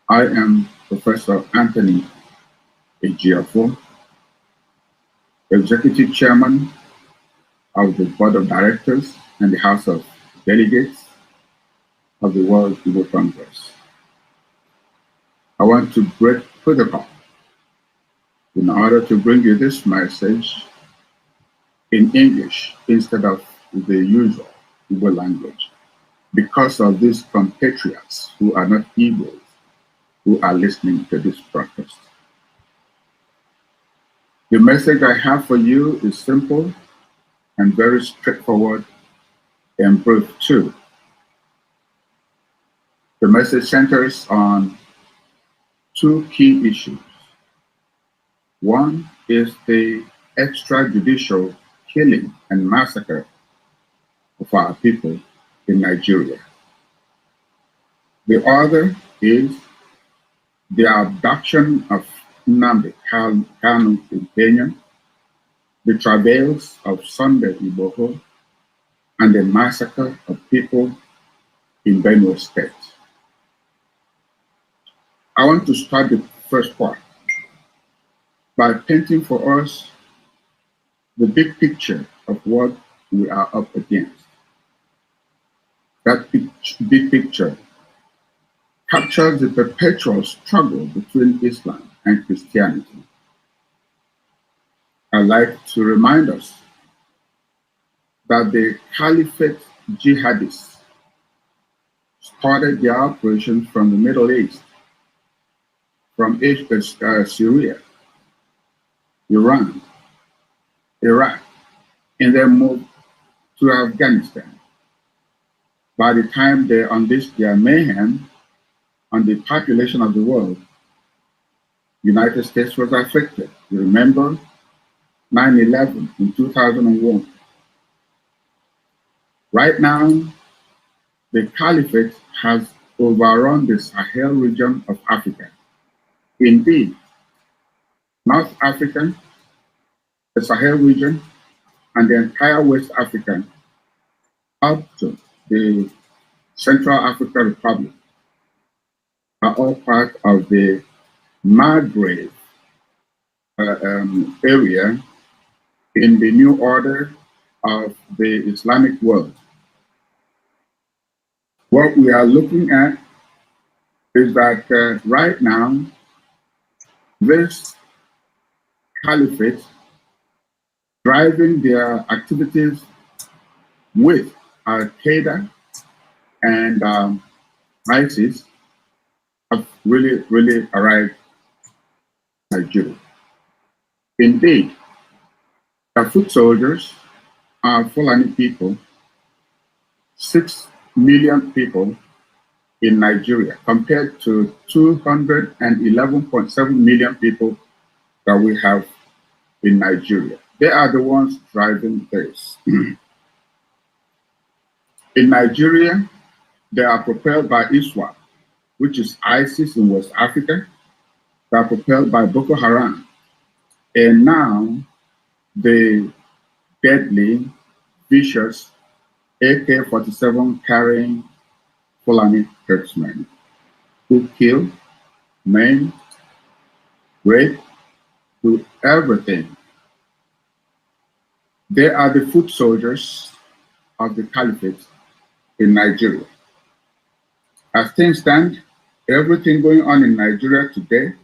I am Professor Anthony Ejiofor, Executive Chairman of the Board of Directors and the House of Delegates of the World Igbo Congress. I want to break protocol in order to bring you this message in English instead of the usual Igbo language, because of these compatriots who are not Igbos who are listening to this broadcast. The message I have for you is simple and very straightforward and brief too. The message centers on two key issues. One is the extrajudicial killing and massacre of our people in Nigeria. The other is the abduction of Nnamdi Kanu in Kenya, the travails of Sunday Igboho, and the massacre of people in Benue State. I want to start the first part by painting for us the big picture of what we are up against. That big picture captures the perpetual struggle between Islam and Christianity. I'd like to remind us that the Caliphate jihadists started their operations from the Middle East, from Syria, Iran, Iraq, and then moved to Afghanistan. By the time they unleashed their mayhem on the population of the world, the United States was affected. You remember 9/11 in 2001. Right now, the Caliphate has overrun the Sahel region of Africa. Indeed, North Africa, the Sahel region, and the entire West Africa, up to the Central African Republic, are all part of the Maghreb area in the new order of the Islamic world. What we are looking at is that right now, this caliphate driving their activities with Al-Qaeda and ISIS have really arrived in Nigeria. Indeed, the foot soldiers are Fulani people, 6 million people in Nigeria, compared to 211.7 million people that we have in Nigeria. They are the ones driving this. In Nigeria, they are propelled by ISWAP, which is ISIS in West Africa. They are propelled by Boko Haram. And now, the deadly, vicious AK-47 carrying Fulani herdsmen who kill, maim, rape, do everything. They are the foot soldiers of the caliphate in Nigeria. As things stand, everything going on in Nigeria today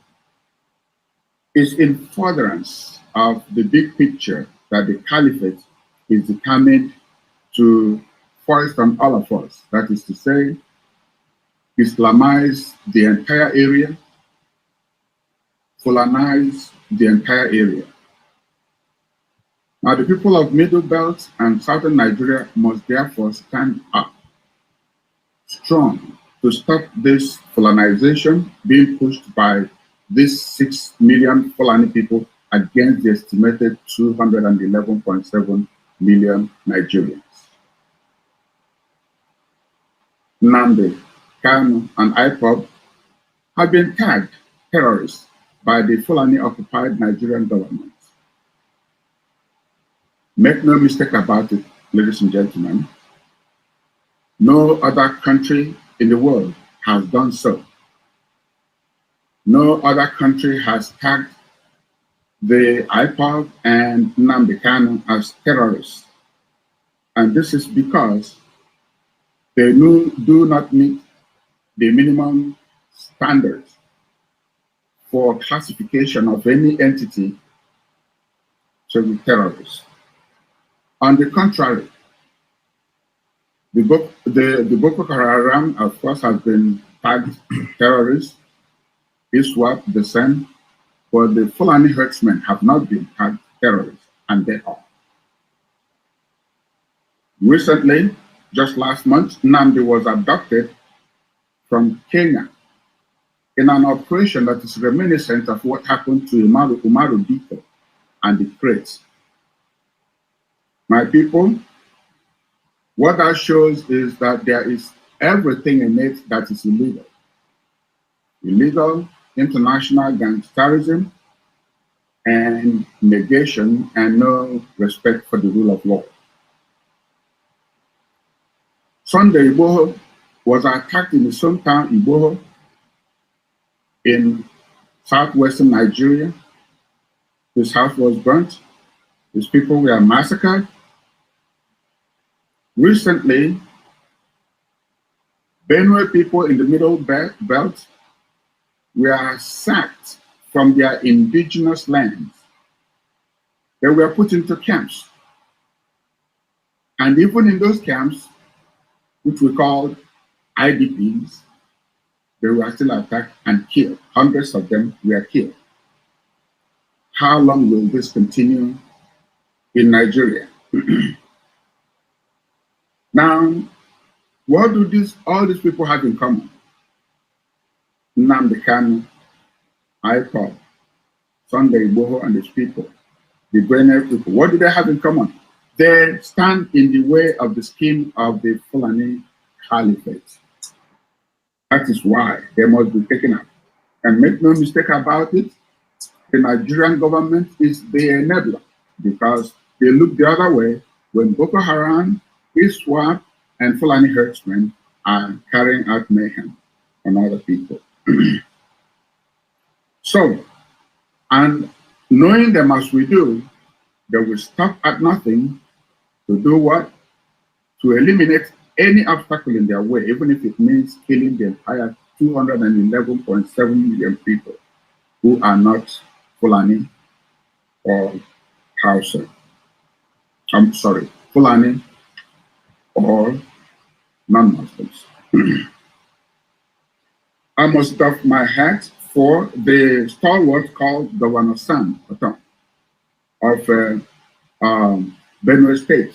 is in furtherance of the big picture that the caliphate is determined to force on all of us. That is to say, Islamize the entire area, Fulanize the entire area. Now, the people of Middle Belt and Southern Nigeria must therefore stand up strong to stop this Fulanization being pushed by these 6 million Fulani people against the estimated 211.7 million Nigerians. Nnamdi, Kanu, and IPOB have been tagged terrorists by the Fulani-occupied Nigerian government. Make no mistake about it, ladies and gentlemen, no other country in the world has done so. No other country has tagged the IPOB and Nnamdi Kanu as terrorists. And this is because they do not meet the minimum standards for classification of any entity to be terrorist. On the contrary, the Boko Haram, of course, has been tagged terrorists, ISWAP, the same, but the Fulani herdsmen have not been tagged terrorists, and they are. Recently, just last month, Nnamdi was abducted from Kenya in an operation that is reminiscent of what happened to Umaru Diko and the Crates. My people, what that shows is that there is everything in it that is illegal. Illegal international gangsterism and negation and no respect for the rule of law. Sunday Igboho was attacked in his hometown, Igboho, in southwestern Nigeria. His house was burnt. His people were massacred. Recently, Benue people in the Middle Belt were sacked from their indigenous lands. They were put into camps. And even in those camps, which we called IDPs, they were still attacked and killed. Hundreds of them were killed. How long will this continue in Nigeria? Now, what do all these people have in common? Nnamdi Kanu, IPOB, Sunday Igboho and his people, the Benue people, what do they have in common? They stand in the way of the scheme of the Fulani Caliphate. That is why they must be taken out. And make no mistake about it, the Nigerian government is the enabler because they look the other way when Boko Haram, ISWAP, and Fulani herdsmen are carrying out mayhem on other people. So, and knowing them as we do, they will stop at nothing to do what? To eliminate any obstacle in their way, even if it means killing the entire 211.7 million people who are not Fulani or Hausa. I'm sorry, Fulani or non-Muslims. I must doff my hat for the stalwart called Governor Sam of Benue State.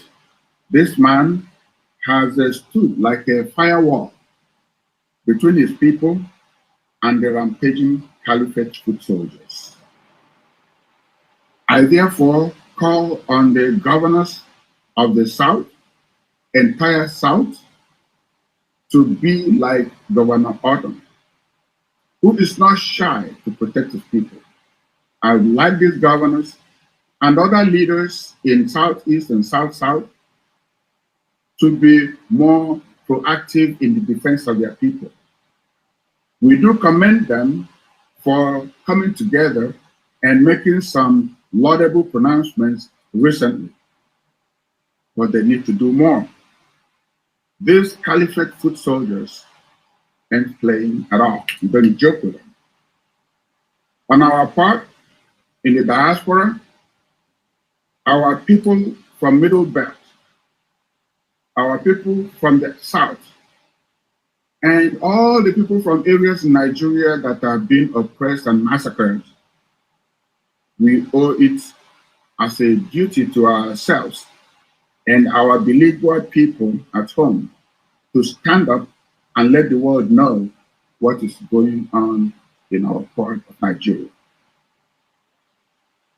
This man has stood like a firewall between his people and the rampaging caliphate foot soldiers. I therefore call on the governors of the South, entire South, to be like Governor Autumn, who is not shy to protect his people. I would like these governors and other leaders in Southeast and South-South to be more proactive in the defense of their people. We do commend them for coming together and making some laudable pronouncements recently, but they need to do more. These caliphate foot soldiers ain't playing at all. We don't joke with them. On our part, in the diaspora, our people from Middle Belt, our people from the South, and all the people from areas in Nigeria that are being oppressed and massacred, we owe it as a duty to ourselves and our beleaguered people at home to stand up and let the world know what is going on in our part of Nigeria.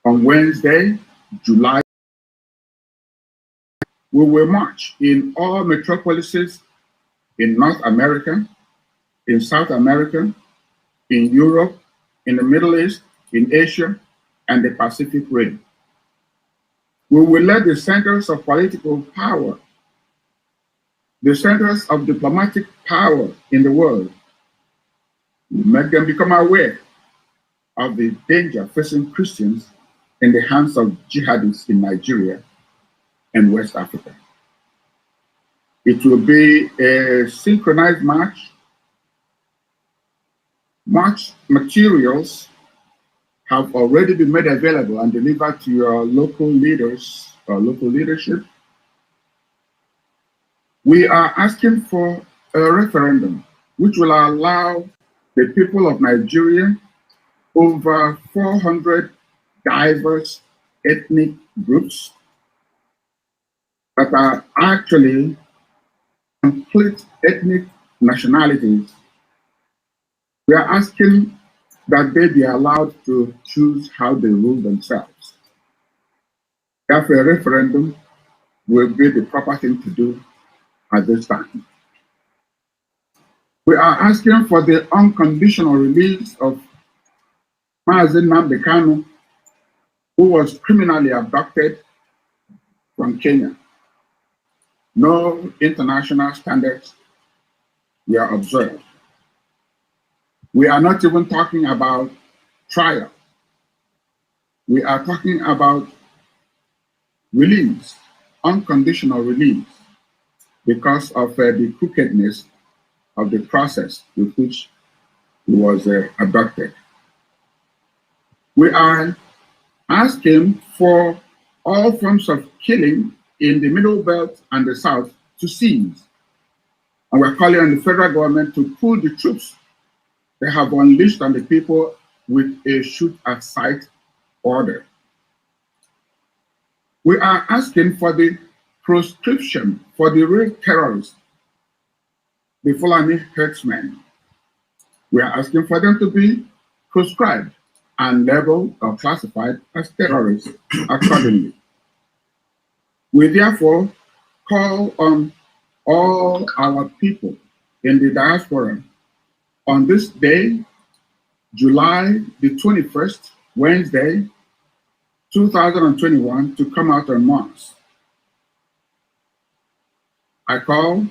On Wednesday, July, we will march in all metropolises in North America, in South America, in Europe, in the Middle East, in Asia, and the Pacific Rim. We will let the centers of political power, the centers of diplomatic power in the world, make them become aware of the danger facing Christians in the hands of jihadists in Nigeria and West Africa. It will be a synchronized march. March materials have already been made available and delivered to your local leaders or local leadership. We are asking for a referendum which will allow the people of Nigeria, over 400 diverse ethnic groups that are actually complete ethnic nationalities. We are asking that they be allowed to choose how they rule themselves. Therefore, a referendum will be the proper thing to do at this time. We are asking for the unconditional release of Mazi Nnamdi Kanu, who was criminally abducted from Kenya. No international standards were observed. We are not even talking about trial. We are talking about release, unconditional release, because of the crookedness of the process with which he was abducted. We are asking for all forms of killing in the Middle Belt and the South to cease. And we're calling on the federal government to pull the troops they have unleashed on the people with a shoot-at-sight order. We are asking for the proscription for the real terrorists, the Fulani herdsmen. We are asking for them to be proscribed and labeled or classified as terrorists accordingly. We therefore call on all our people in the diaspora on this day, July the 21st, Wednesday, 2021, to come out en masse. I call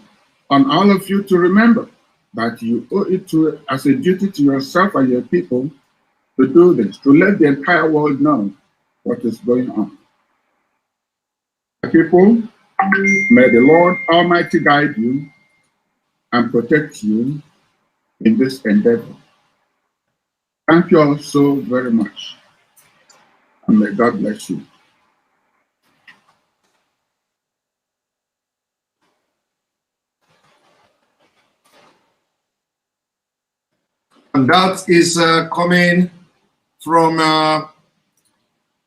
on all of you to remember that you owe it to, as a duty to yourself and your people, to do this, to let the entire world know what is going on. People, may the Lord Almighty guide you and protect you in this endeavor. Thank you all so very much, and may God bless you. And that is coming from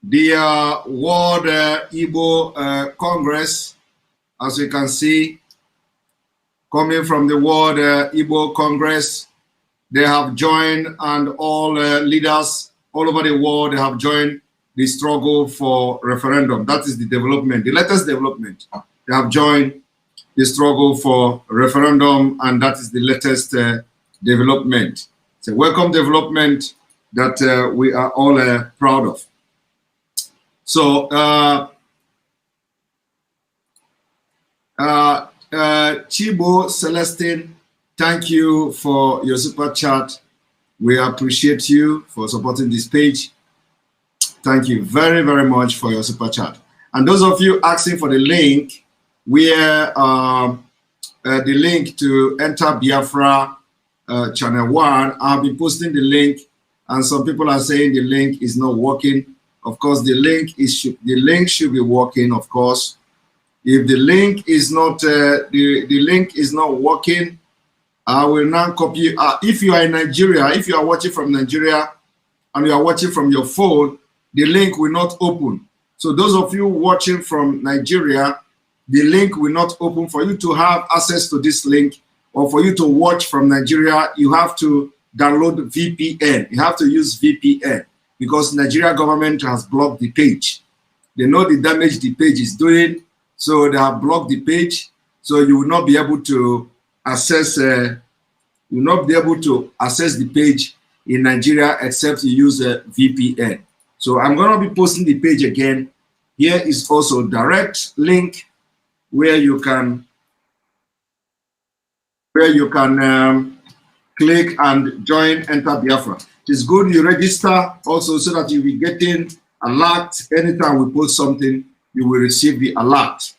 the World Igbo Congress, as you can see, coming from the World Igbo Congress. They have joined, and all leaders all over the world, they have joined the struggle for referendum. That is the development, the latest development. They have joined the struggle for referendum, and that is the latest development. It's a welcome development that we are all proud of. So, Chibo Celestine, thank you for your super chat. We appreciate you for supporting this page. Thank you very, very much for your super chat. And those of you asking for the link, where the link to enter Biafra channel 1, I'll be posting the link, and some people are saying the link is not working. Of course, the link should be working. Of course, if the link is not the link is not working, I will now copy. If you are in Nigeria, if you are watching from Nigeria and you are watching from your phone, the link will not open. So those of you watching from Nigeria, the link will not open. For you to have access to this link, or for you to watch from Nigeria, you have to download VPN. You have to use VPN because Nigeria government has blocked the page. They know the damage the page is doing, so they have blocked the page. So you will not be able to access. You will not be able to access the page in Nigeria except you use a VPN. So I'm going to be posting the page again. Here is also a direct link where you can click and join Enter Biafra. It's good you register also so that you'll be getting alert anytime we post something. You will receive the alert.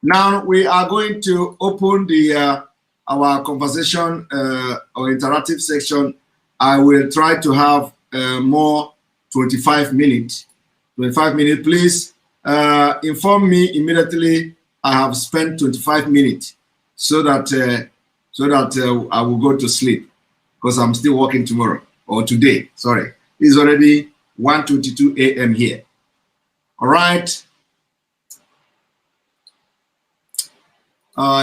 Now we are going to open the our conversation or interactive section. I will try to have more 25 minutes. 25 minutes, please inform me immediately. I have spent 25 minutes so that I will go to sleep because I'm still working tomorrow or today. Sorry, it's already 1:22 a.m. here. All right.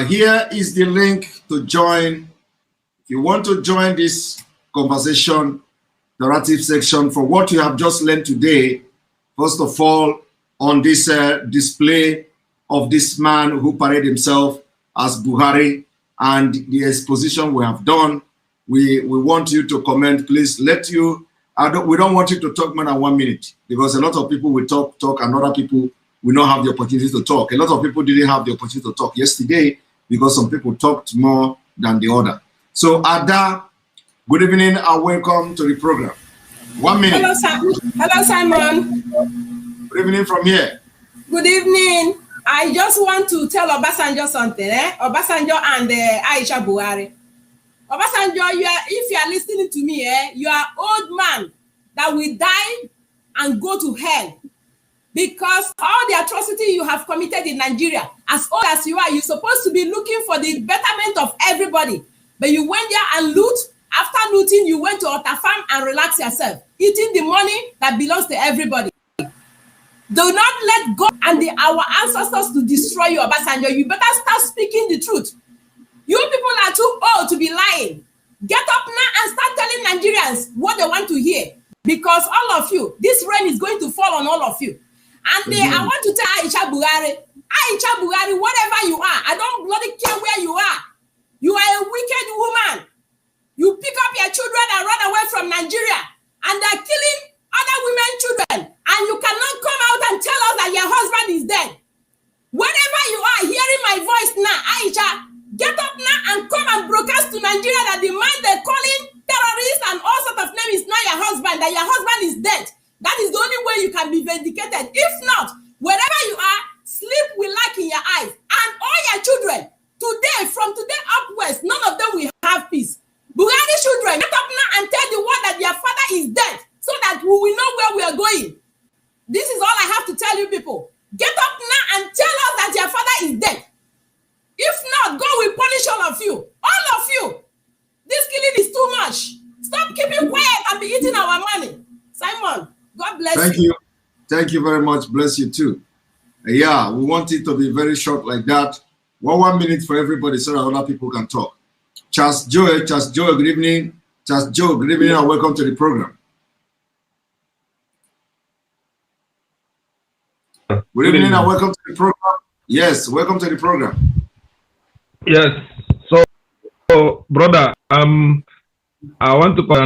Here is the link to join. If you want to join this conversation, narrative section for what you have just learned today, first of all, on this display of this man who paraded himself as Buhari and the exposition we have done, we want you to comment. Please we don't want you to talk more than 1 minute because a lot of people will talk and other people will not have the opportunity to talk. A lot of people didn't have the opportunity to talk yesterday because some people talked more than the other. So Ada, good evening and welcome to the program. 1 minute. Hello, Simon. Good evening from here. Good evening. I just want to tell Obasanjo something. Obasanjo and Aisha Buhari. Obasanjo, if you are listening to me, you are old man that will die and go to hell because all the atrocity you have committed in Nigeria, as old as you are, you're supposed to be looking for the betterment of everybody. But you went there and loot. After looting, you went to Otta Farm and relax yourself, eating the money that belongs to everybody. Do not let God and our ancestors to destroy you, Obasanjo. You better start speaking the truth. You people are too old to be lying. Get up now and start telling Nigerians what they want to hear. Because all of you, this rain is going to fall on all of you. And I want to tell Aisha Buhari, whatever you are, I don't bloody care where you are. You are a wicked woman. You pick up your children and run away from Nigeria. And they're killing other women children. And you cannot come out and tell us that your husband is dead. Whenever you are hearing my voice now, Aisha, get up now and come and broadcast to Nigeria that the man they're calling terrorist and all sorts of names is not your husband, that your husband is dead. That is the only way you can be vindicated. If not, wherever you are, sleep will lack in your eyes. And all your children, today, from today upwards, none of them will have peace. Buhari children, get up now and tell the world that your father is dead so that we will know where we are going. This is all I have to tell you people. Get up now and tell us that your father is dead. If not, God will punish all of you. All of you. This killing is too much. Stop keeping quiet and be eating our money. Simon, God bless you. Thank you. Thank you very much. Bless you too. Yeah, we want it to be very short like that. 1 minute for everybody so that other people can talk. Charles Joe, good evening. Charles Joe, good evening and welcome to the program. Good evening and welcome to the program. Yes, welcome to the program. Yes. So brother, I want to call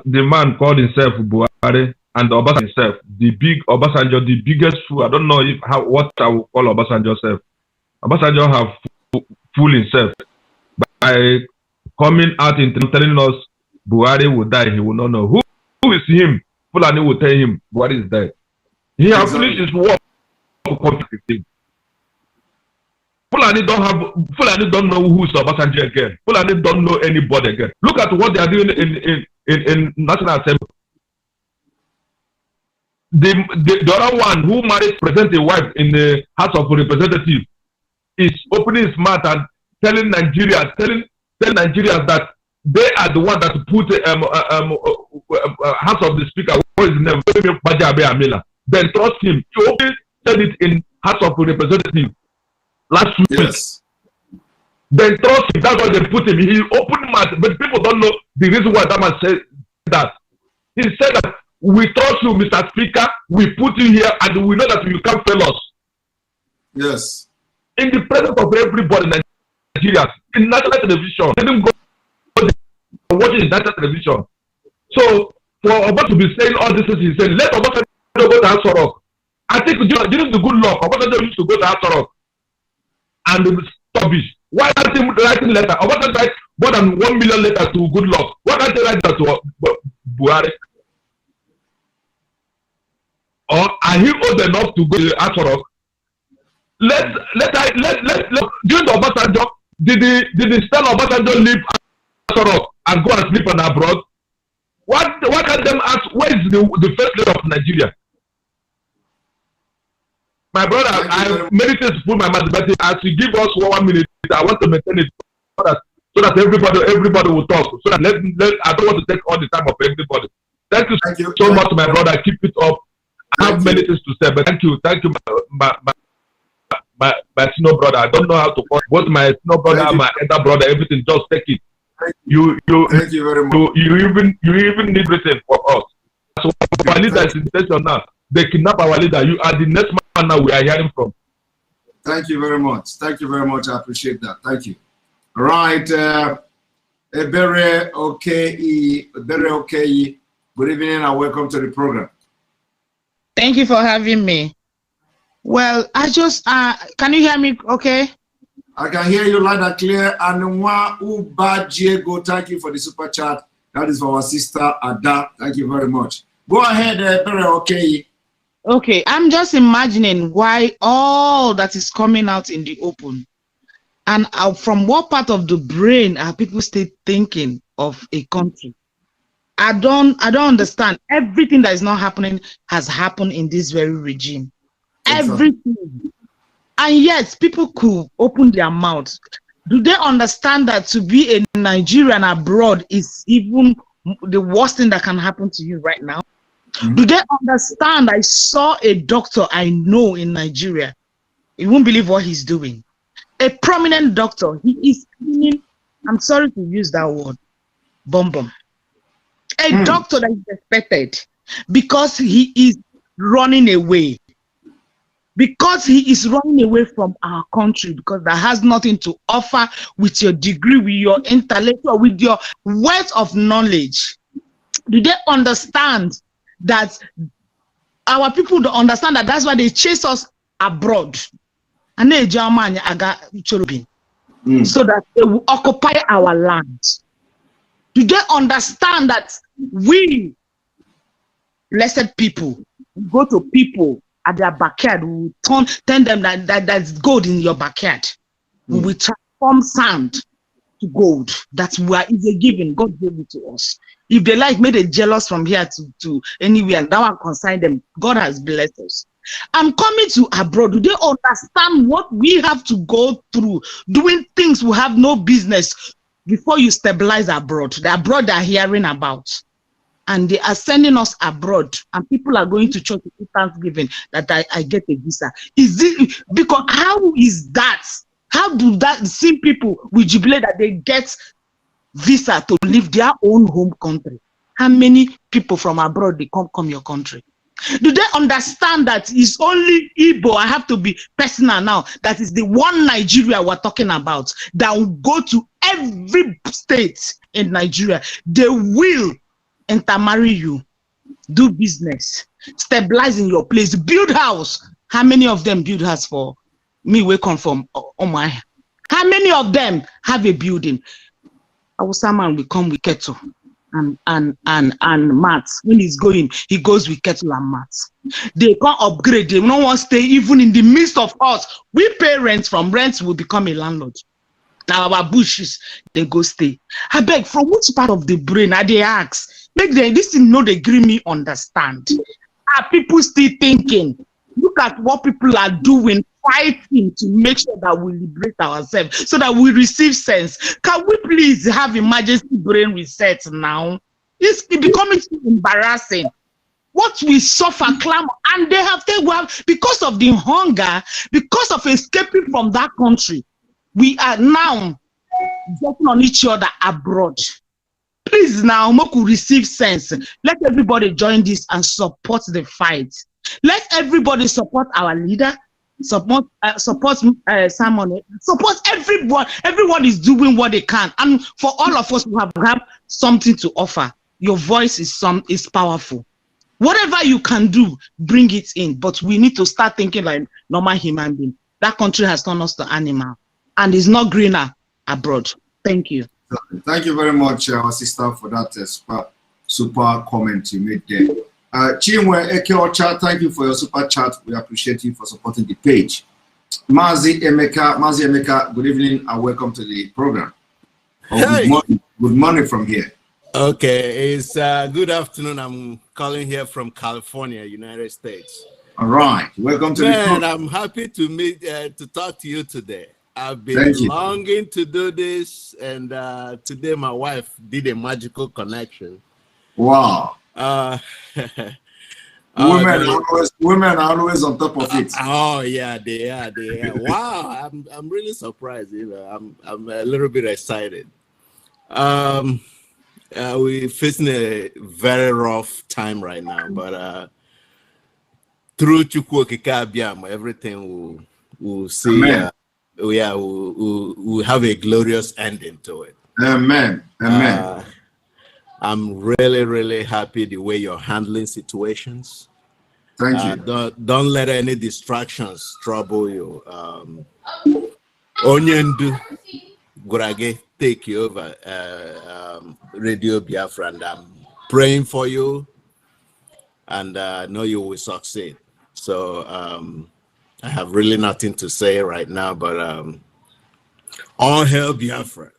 the man called himself Buhari and Obasanjo himself, the big Obasanjo, the biggest fool. I don't know what I will call Obasanjo self. Obasanjo have fooled himself by coming out and telling us Buhari will die. He will not know who is him. Fulani will tell him Buhari is dead. He has finished his work for 2015. Fulani don't know who's Obasanjo again. Fulani don't know anybody again. Look at what they are doing in National Assembly. The other one who married president wife in the House of Representatives is opening his mouth and telling Nigerians that they are the one that put House of the Speaker. What is his name? Bajabe Amila. Then trust him. He only said it in House of Representatives last week. Yes. They trust him. That's why they put him. He opened mouth, but people don't know the reason why that man said that. He said that we trust you, Mr. Speaker. We put you here, and we know that you can't fail us. Yes. In the presence of everybody in Nigeria, in national television, they didn't go watching national television. So for Oba to be saying all this things, he said, let Oba go to Aso Rock. I think during the good luck, Oba used to go to Aso Rock and stop it. Why not him writing letter? Oba write more than 1 million letters to good luck. Why not they write that to Buhari? Or are he old enough to go to Aso Rock? Let during the Obasanjo, did the son of Obasanjo leave Aso Rock and go and sleep on abroad? Why can't them ask where is the first lady of Nigeria? My brother, I have many things to put my mouth, but as you give us 1 minute, I want to maintain it so that everybody will talk. So that I don't want to take all the time of everybody. Thank you so much, my brother. Keep it up. I have many things to say, but thank you, my senior brother. I don't know how to call both my senior brother and my elder brother. Everything, just take it. You thank you very much. You even need written for us. So our leader is in station now. They kidnap our leader. You are the next man now we are hearing from. Thank you very much. Thank you very much. I appreciate that. Thank you. Right. Very okay. Good evening and welcome to the program. Thank you for having me. Well, I just can you hear me okay? I can hear you loud and clear. And Uba Diego, thank you for the super chat. That is for our sister Ada. Thank you very much. Go ahead, very okay. Okay, I'm just imagining why all that is coming out in the open, and from what part of the brain are people still thinking of a country? I don't understand. Everything that is not happening has happened in this very regime. Everything. And yet people could open their mouths. Do they understand that to be a Nigerian abroad is even the worst thing that can happen to you right now? Mm-hmm. Do they understand? I saw a doctor I know in Nigeria. You won't believe what he's doing. A prominent doctor. He is cleaning, I'm sorry to use that word, bum. A doctor that is respected because he is running away. Because he is running away from our country, because that has nothing to offer with your degree, with your intellect, or with your wealth of knowledge. Do they understand that our people don't understand that that's why they chase us abroad? And they so that they will occupy our land. Do they understand that we, blessed people, go to people at their backyard, we will tell them that's gold in your backyard. We will transform sand to gold. That's why it's a given. God gave it to us. If they like made it jealous from here to anywhere, that one concern them. God has blessed us. I'm coming to abroad. Do they understand what we have to go through, doing things we have no business before you stabilize abroad? The abroad are hearing about. And they are sending us abroad, and people are going to church to do Thanksgiving that I get a visa. Is it because how is that? How do that same people will jubilate that they get visa to leave their own home country? How many people from abroad they come your country? Do they understand that it's only Igbo? I have to be personal now. That is the one Nigeria we're talking about that will go to every state in Nigeria. They will intermarry you, do business, stabilize in your place, build house. How many of them build house for me? We come from Omai. How many of them have a building? Our man will come with kettle and mats. When he's going, he goes with kettle and mats. They can't upgrade. They don't want to stay even in the midst of us. We pay rent. From rent will become a landlord. Now our bushes, they go stay. I beg, from which part of the brain are they ask? Make them this thing no they agree me understand. Are people still thinking? Look at what people are doing, fighting to make sure that we liberate ourselves, so that we receive sense. Can we please have emergency brain reset now? It's becoming too embarrassing. What we suffer, clamor, and they have because of the hunger, because of escaping from that country. We are now getting on each other abroad. Please now, Moku receive sense. Let everybody join this and support the fight. Let everybody support our leader. Support Simon. Support everyone. Everyone is doing what they can, and for all of us who have something to offer, your voice is powerful. Whatever you can do, bring it in. But we need to start thinking like normal human being. That country has turned us to animal, and is not greener abroad. Thank you. Thank you very much, our sister, for that super comment you made there. Chinwe Ekeocha, thank you for your super chat. We appreciate you for supporting the page. Mazi Emeka, good evening and welcome to the program. Hey. Good morning from here. Okay, it's good afternoon. I'm calling here from California, United States. All right, welcome to the program. I'm happy to meet to talk to you today. I've been longing to do this, and today my wife did a magical connection. Wow. Women are always on top of it. Oh yeah, they are. Wow, I'm really surprised. You know, I'm a little bit excited. We're facing a very rough time right now, but through Chukwokika, everything will see. We'll have a glorious ending to it. Amen. Amen. I'm really, really happy the way you're handling situations. Thank you. Don't let any distractions trouble you. Onyendu Gurage take you over Radio Biafra, and I'm praying for you, and I know you will succeed. So I have really nothing to say right now, but all hail Biafra.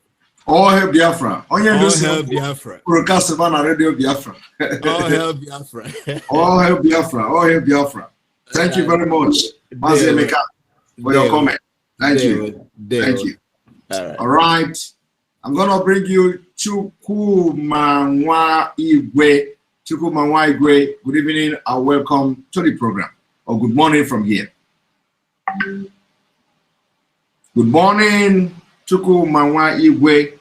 All hail Biafra. All hail Biafra. Radio Biafra. All hail Biafra. All hail Biafra. All hail Biafra. Thank you very much, Mazi Emeka, for your comment. Thank you. Thank you. All right. I'm going to bring you Chukwumanwa Igwe. Chukwumanwa Igwe, good evening and welcome to the program. Or good morning from here. Good morning, Chukwumanwa Igwe.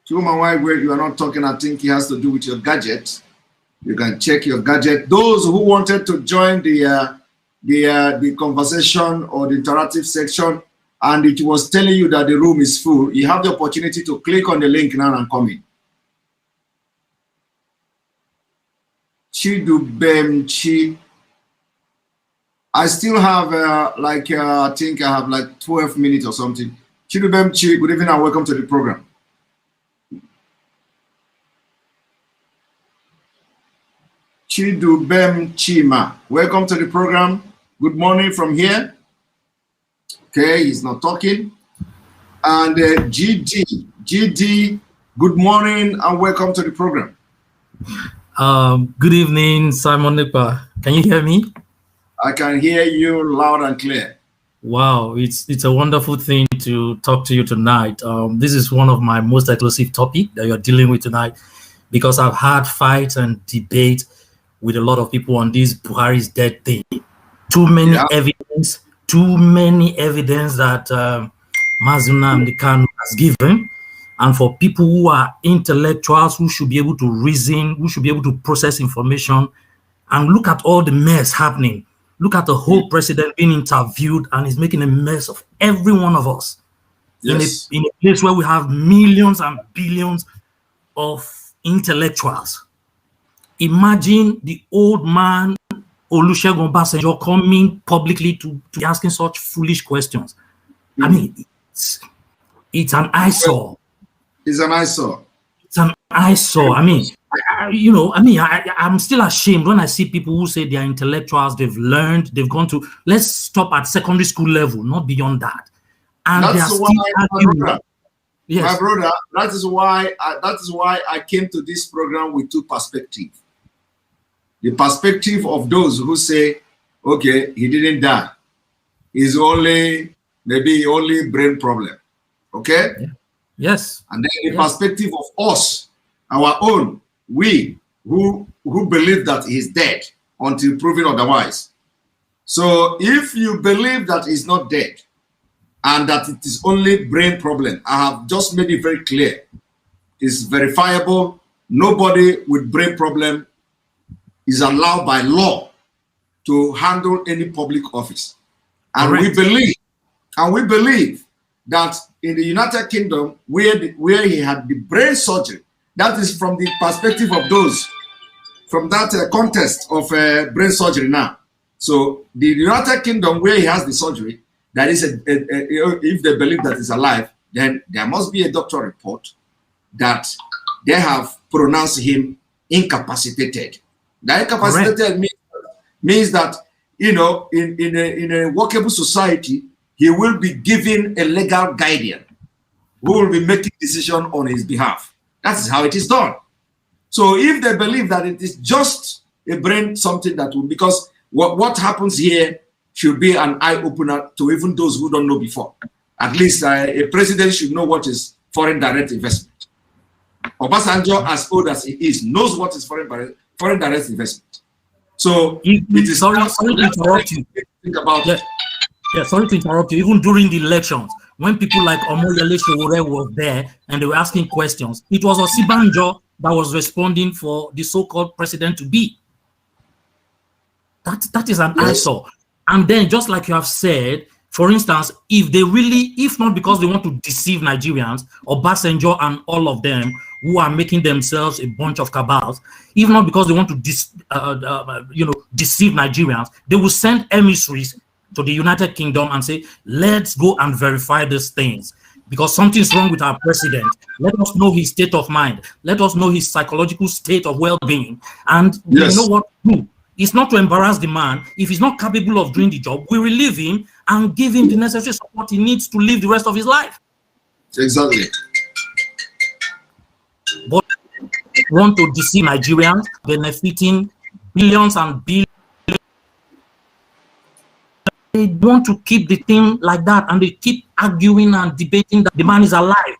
Chukwumanwa Igwe, you are not talking. I think it has to do with your gadget. You can check your gadget. Those who wanted to join the conversation or the interactive section, and it was telling you that the room is full, you have the opportunity to click on the link now and come in. Chidubemchi. I still have I think I have like 12 minutes or something. Chidubemchi, good evening and welcome to the program. Chidubemchima, welcome to the program. Good morning from here. Okay, he's not talking. And GD, good morning and welcome to the program. Good evening, Simon Nipa. Can you hear me? I can hear you loud and clear. Wow, it's a wonderful thing to talk to you tonight. This is one of my most exclusive topics that you're dealing with tonight, because I've had fights and debate with a lot of people on this Buhari's dead thing. Too many evidence that Mazi Nnamdi Kanu has given. And for people who are intellectuals, who should be able to reason, who should be able to process information, and look at all the mess happening. Look at the whole president being interviewed, and he's making a mess of every one of us. Yes. In a place where we have millions and billions of intellectuals. Imagine the old man Olusegun Obasanjo coming publicly to be asking such foolish questions. I mean, it's an eyesore. It's an eyesore. It's an eyesore. I mean, I'm still ashamed when I see people who say they are intellectuals, they've learned, they've gone to, let's stop at secondary school level, not beyond that. And that's they are still arguing. Yes. My brother, that is why I came to this program with two perspectives. The perspective of those who say, okay, he didn't die. He's only brain problem. Okay? Yeah. Yes. And then the perspective of us, our own, we who believe that he's dead until proven otherwise. So if you believe that he's not dead and that it is only brain problem, I have just made it very clear. It's verifiable. Nobody with brain problem is allowed by law to handle any public office. And Correct. we believe that in the United Kingdom, where he had the brain surgery, that is from the perspective of those from that contest of brain surgery now. So the United Kingdom, where he has the surgery, that is if they believe that he's alive, then there must be a doctor report that they have pronounced him incapacitated. The incapacitated means that, you know, in a workable society, he will be given a legal guardian who will be making decision on his behalf. That is how it is done. So if they believe that it is just a brain something that will, because what happens here should be an eye-opener to even those who don't know before. At least a president should know what is foreign direct investment. Obasanjo, as old as he is, knows what is foreign direct investment. So it is sorry to interrupt you. Think about sorry to interrupt you. Even during the elections, when people like Omoyele Sowore was there and they were asking questions, it was Osibanjo that was responding for the so-called president to be. That is an eyesore. And then, just like you have said, for instance, if not because they want to deceive Nigerians, Obasanjo and all of them who are making themselves a bunch of cabals, if not because they want to deceive Nigerians, they will send emissaries to the United Kingdom and say, let's go and verify these things because something's wrong with our president. Let us know his state of mind. Let us know his psychological state of well-being. And we know what to do. It's not to embarrass the man. If he's not capable of doing the job, we relieve him and give him the necessary support he needs to live the rest of his life. Exactly. But want to deceive Nigerians, benefiting billions and billions. They want to keep the thing like that, and they keep arguing and debating that the man is alive.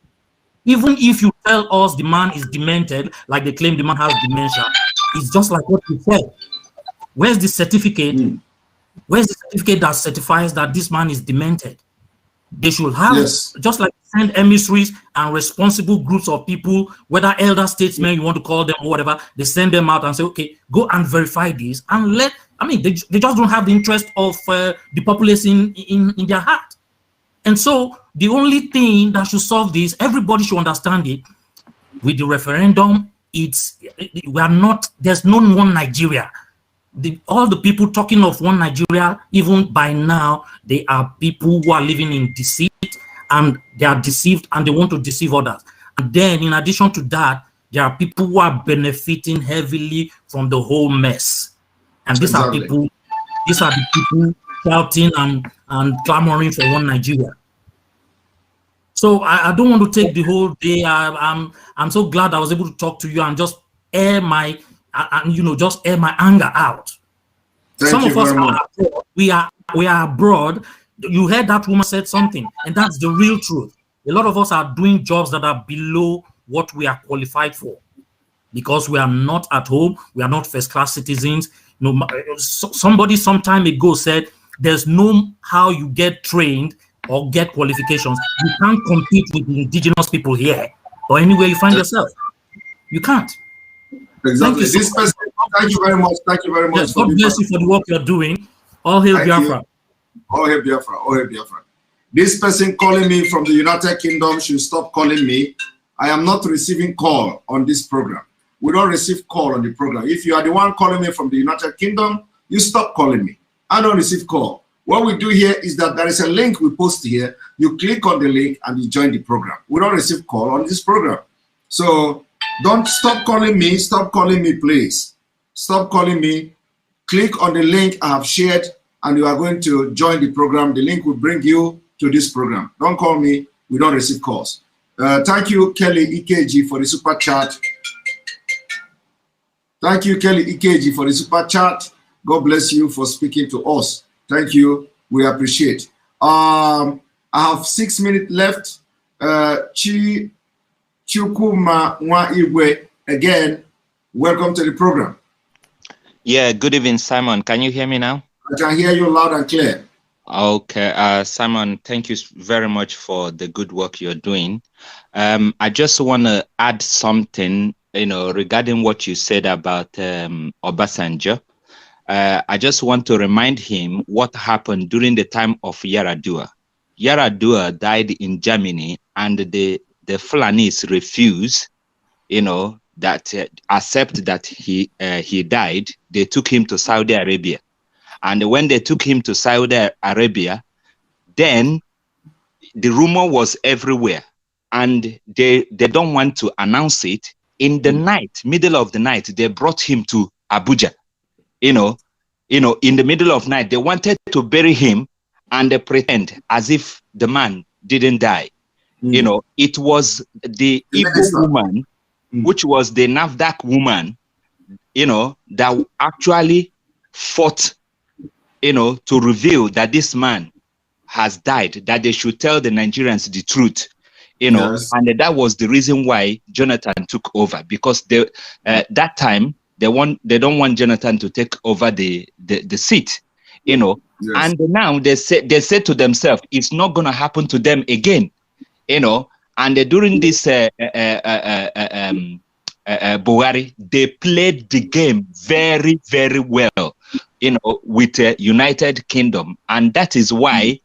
Even if you tell us the man is demented, like they claim the man has dementia, it's just like what you said. Where's the certificate? Where's the certificate that certifies that this man is demented? They should have, just like send emissaries and responsible groups of people, whether elder statesmen, you want to call them or whatever, they send them out and say, okay, go and verify this and they just don't have the interest of the populace in their heart. And so the only thing that should solve this, everybody should understand it, with the referendum, there's no one Nigeria. All the people talking of one Nigeria, even by now, they are people who are living in deceit, and they are deceived and they want to deceive others. And then in addition to that, there are people who are benefiting heavily from the whole mess. And these are the people shouting and clamoring for one Nigeria. So I don't want to take the whole day. I'm so glad I was able to talk to you and just air my anger out. Some of us are abroad. We are abroad. You heard that woman said something, and that's the real truth. A lot of us are doing jobs that are below what we are qualified for because we are not at home. We are not first-class citizens. Somebody some time ago said there's no how you get trained or get qualifications. You can't compete with the indigenous people here or anywhere you find yourself. You can't. Exactly. Thank you very much. Thank you very much. Yes, God bless you for the work you're doing. All hail Biafra. All hail Biafra. All hail Biafra. This person calling me from the United Kingdom should stop calling me. I am not receiving call on this program. We don't receive call on the program. If you are the one calling me from the United Kingdom, you stop calling me. I don't receive call. What we do here is that there is a link we post here. You click on the link and you join the program. We don't receive call on this program. So don't stop calling me. Stop calling me, please. Stop calling me. Click on the link I have shared and you are going to join the program. The link will bring you to this program. Don't call me. We don't receive calls. Thank you, Kelly EKG, for the super chat. Thank you, Kelly EKG, for the super chat. God bless you for speaking to us. Thank you. We appreciate. I have 6 minutes left. Chukuma Nwa Igwe, again, welcome to the program. Yeah, good evening, Simon. Can you hear me now? I can hear you loud and clear. Okay, Simon, thank you very much for the good work you're doing. I just want to add something, regarding what you said about Obasanjo. I just want to remind him what happened during the time of Yaradua. Yaradua died in Germany, and the Fulanis refused, that accept that he died. They took him to Saudi Arabia. And when they took him to Saudi Arabia, then the rumor was everywhere. And they don't want to announce it. In the night, middle of the night, they brought him to Abuja. In the middle of night, they wanted to bury him, and they pretend as if the man didn't die. It was the Igbo woman, which was the NAFDAC woman, that actually fought, to reveal that this man has died, that they should tell the Nigerians the truth, Yes. And that was the reason why Jonathan took over, because that time they don't want Jonathan to take over the seat, Yes. And now they said to themselves, it's not going to happen to them again, And during this Buhari, they played the game very, very well, with United Kingdom. And that is why,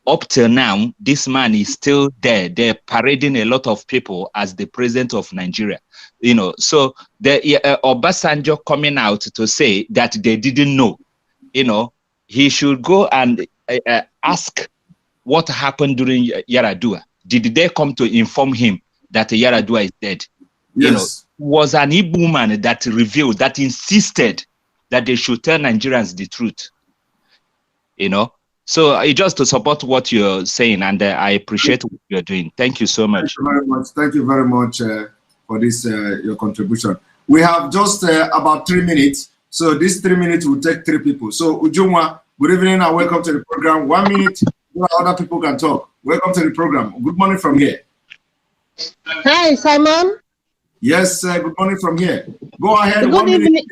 up till now, this man is still there. They're parading a lot of people as the president of Nigeria. So the Obasanjo coming out to say that they didn't know, he should go and ask what happened during Yaradua. Did they come to inform him that Yaradua is dead? Yes. Was an Igbo man that revealed, that insisted that they should tell Nigerians the truth. So just to support what you're saying, and I appreciate what you're doing. Thank you so much. Thank you very much. Thank you very much for this your contribution. We have just about 3 minutes, so this 3 minutes will take 3 people. So Ujunwa, good evening and welcome to the program. 1 minute, so other people can talk. Welcome to the program. Good morning from here. Hi, Simon. Yes, good morning from here. Go ahead. Good 1 evening. minute.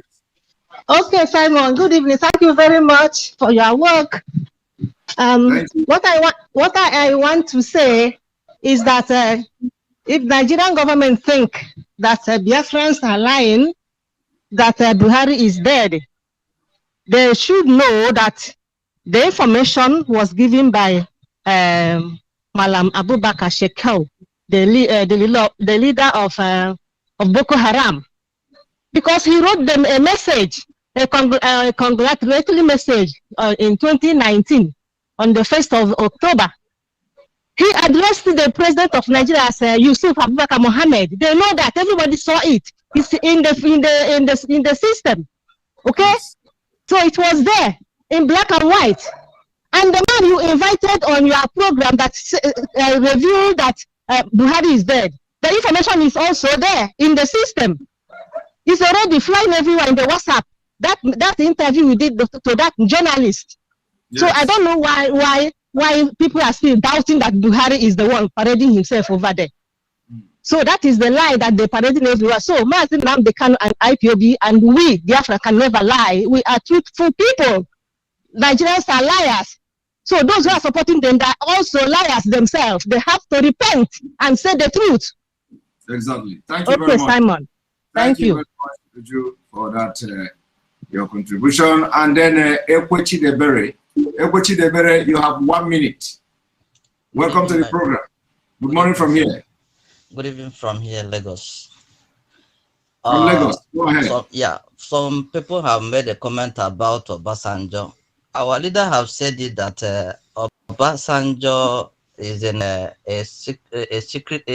Okay, Simon. Good evening. Thank you very much for your work. What I want to say is that if Nigerian government think that Biafrans are lying, that Buhari is dead, they should know that the information was given by Malam Abubakar Shekau, the leader of Boko Haram, because he wrote them a message, a congratulatory message in 2019 on the 1st of October. He addressed the president of Nigeria as Yusuf Abubakar Mohammed. They know that, everybody saw it. It's in the system. Okay, so it was there in black and white. And the man you invited on your program that revealed that Buhari is dead, the information is also there in the system. It's already flying everywhere in the WhatsApp. That interview we did to that journalist. Yes. So I don't know why people are still doubting that Buhari is the one parading himself over there. So that is the lie that they're parading everywhere. So Mazi, Nnamdi, Kanu, and IPOB, and we, Biafra, can never lie. We are truthful people. Nigerians are liars. So those who are supporting them, they're also liars themselves. They have to repent and say the truth. Exactly. Thank you very much. Simon. Thank you very much for that, your contribution. And then Ekwechi Debere. Ekwechi Debere, you have 1 minute. Welcome to the program. Good morning from here. Good evening from here, Lagos. From Lagos, go ahead. Some people have made a comment about Obasanjo. Our leader have said it that Obasanjo is in a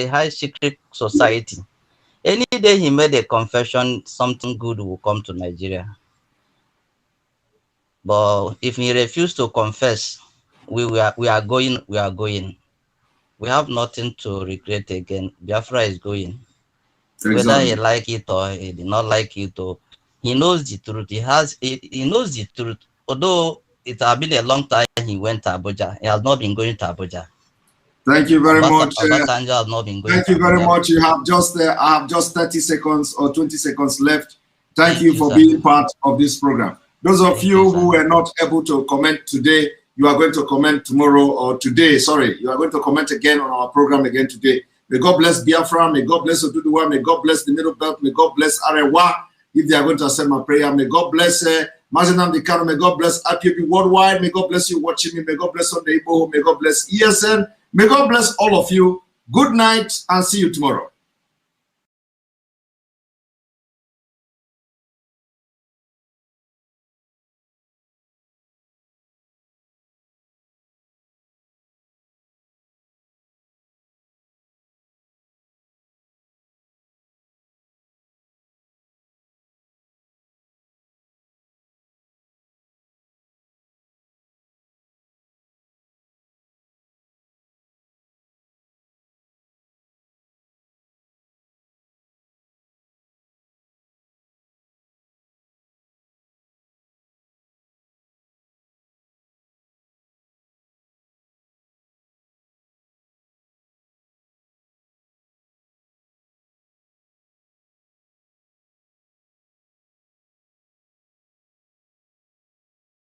high secret society. Any day he made a confession, something good will come to Nigeria. But if he refused to confess, we are going. We have nothing to regret again. Biafra is going. Exactly. Whether he like it or he did not like it, or he knows the truth. He knows the truth. Although it has been a long time he went to Abuja. He has not been going to Abuja. Thank you very much. Obasanjo has not been going. Thank you very much. You have I have just 30 seconds or 20 seconds left. Thank you for being part of this program. Those of you who were not able to comment today, you are going to comment tomorrow or today. Sorry, you are going to comment again on our program again today. May God bless Biafra. May God bless Oduduwa. May God bless the Middle Belt. May God bless Arewa. If they are going to accept my prayer, may God bless Mazi Nnamdi Kanu. May God bless IPOB Worldwide. May God bless you watching me. May God bless Sunday Igbo. May God bless ESN. May God bless all of you. Good night and see you tomorrow.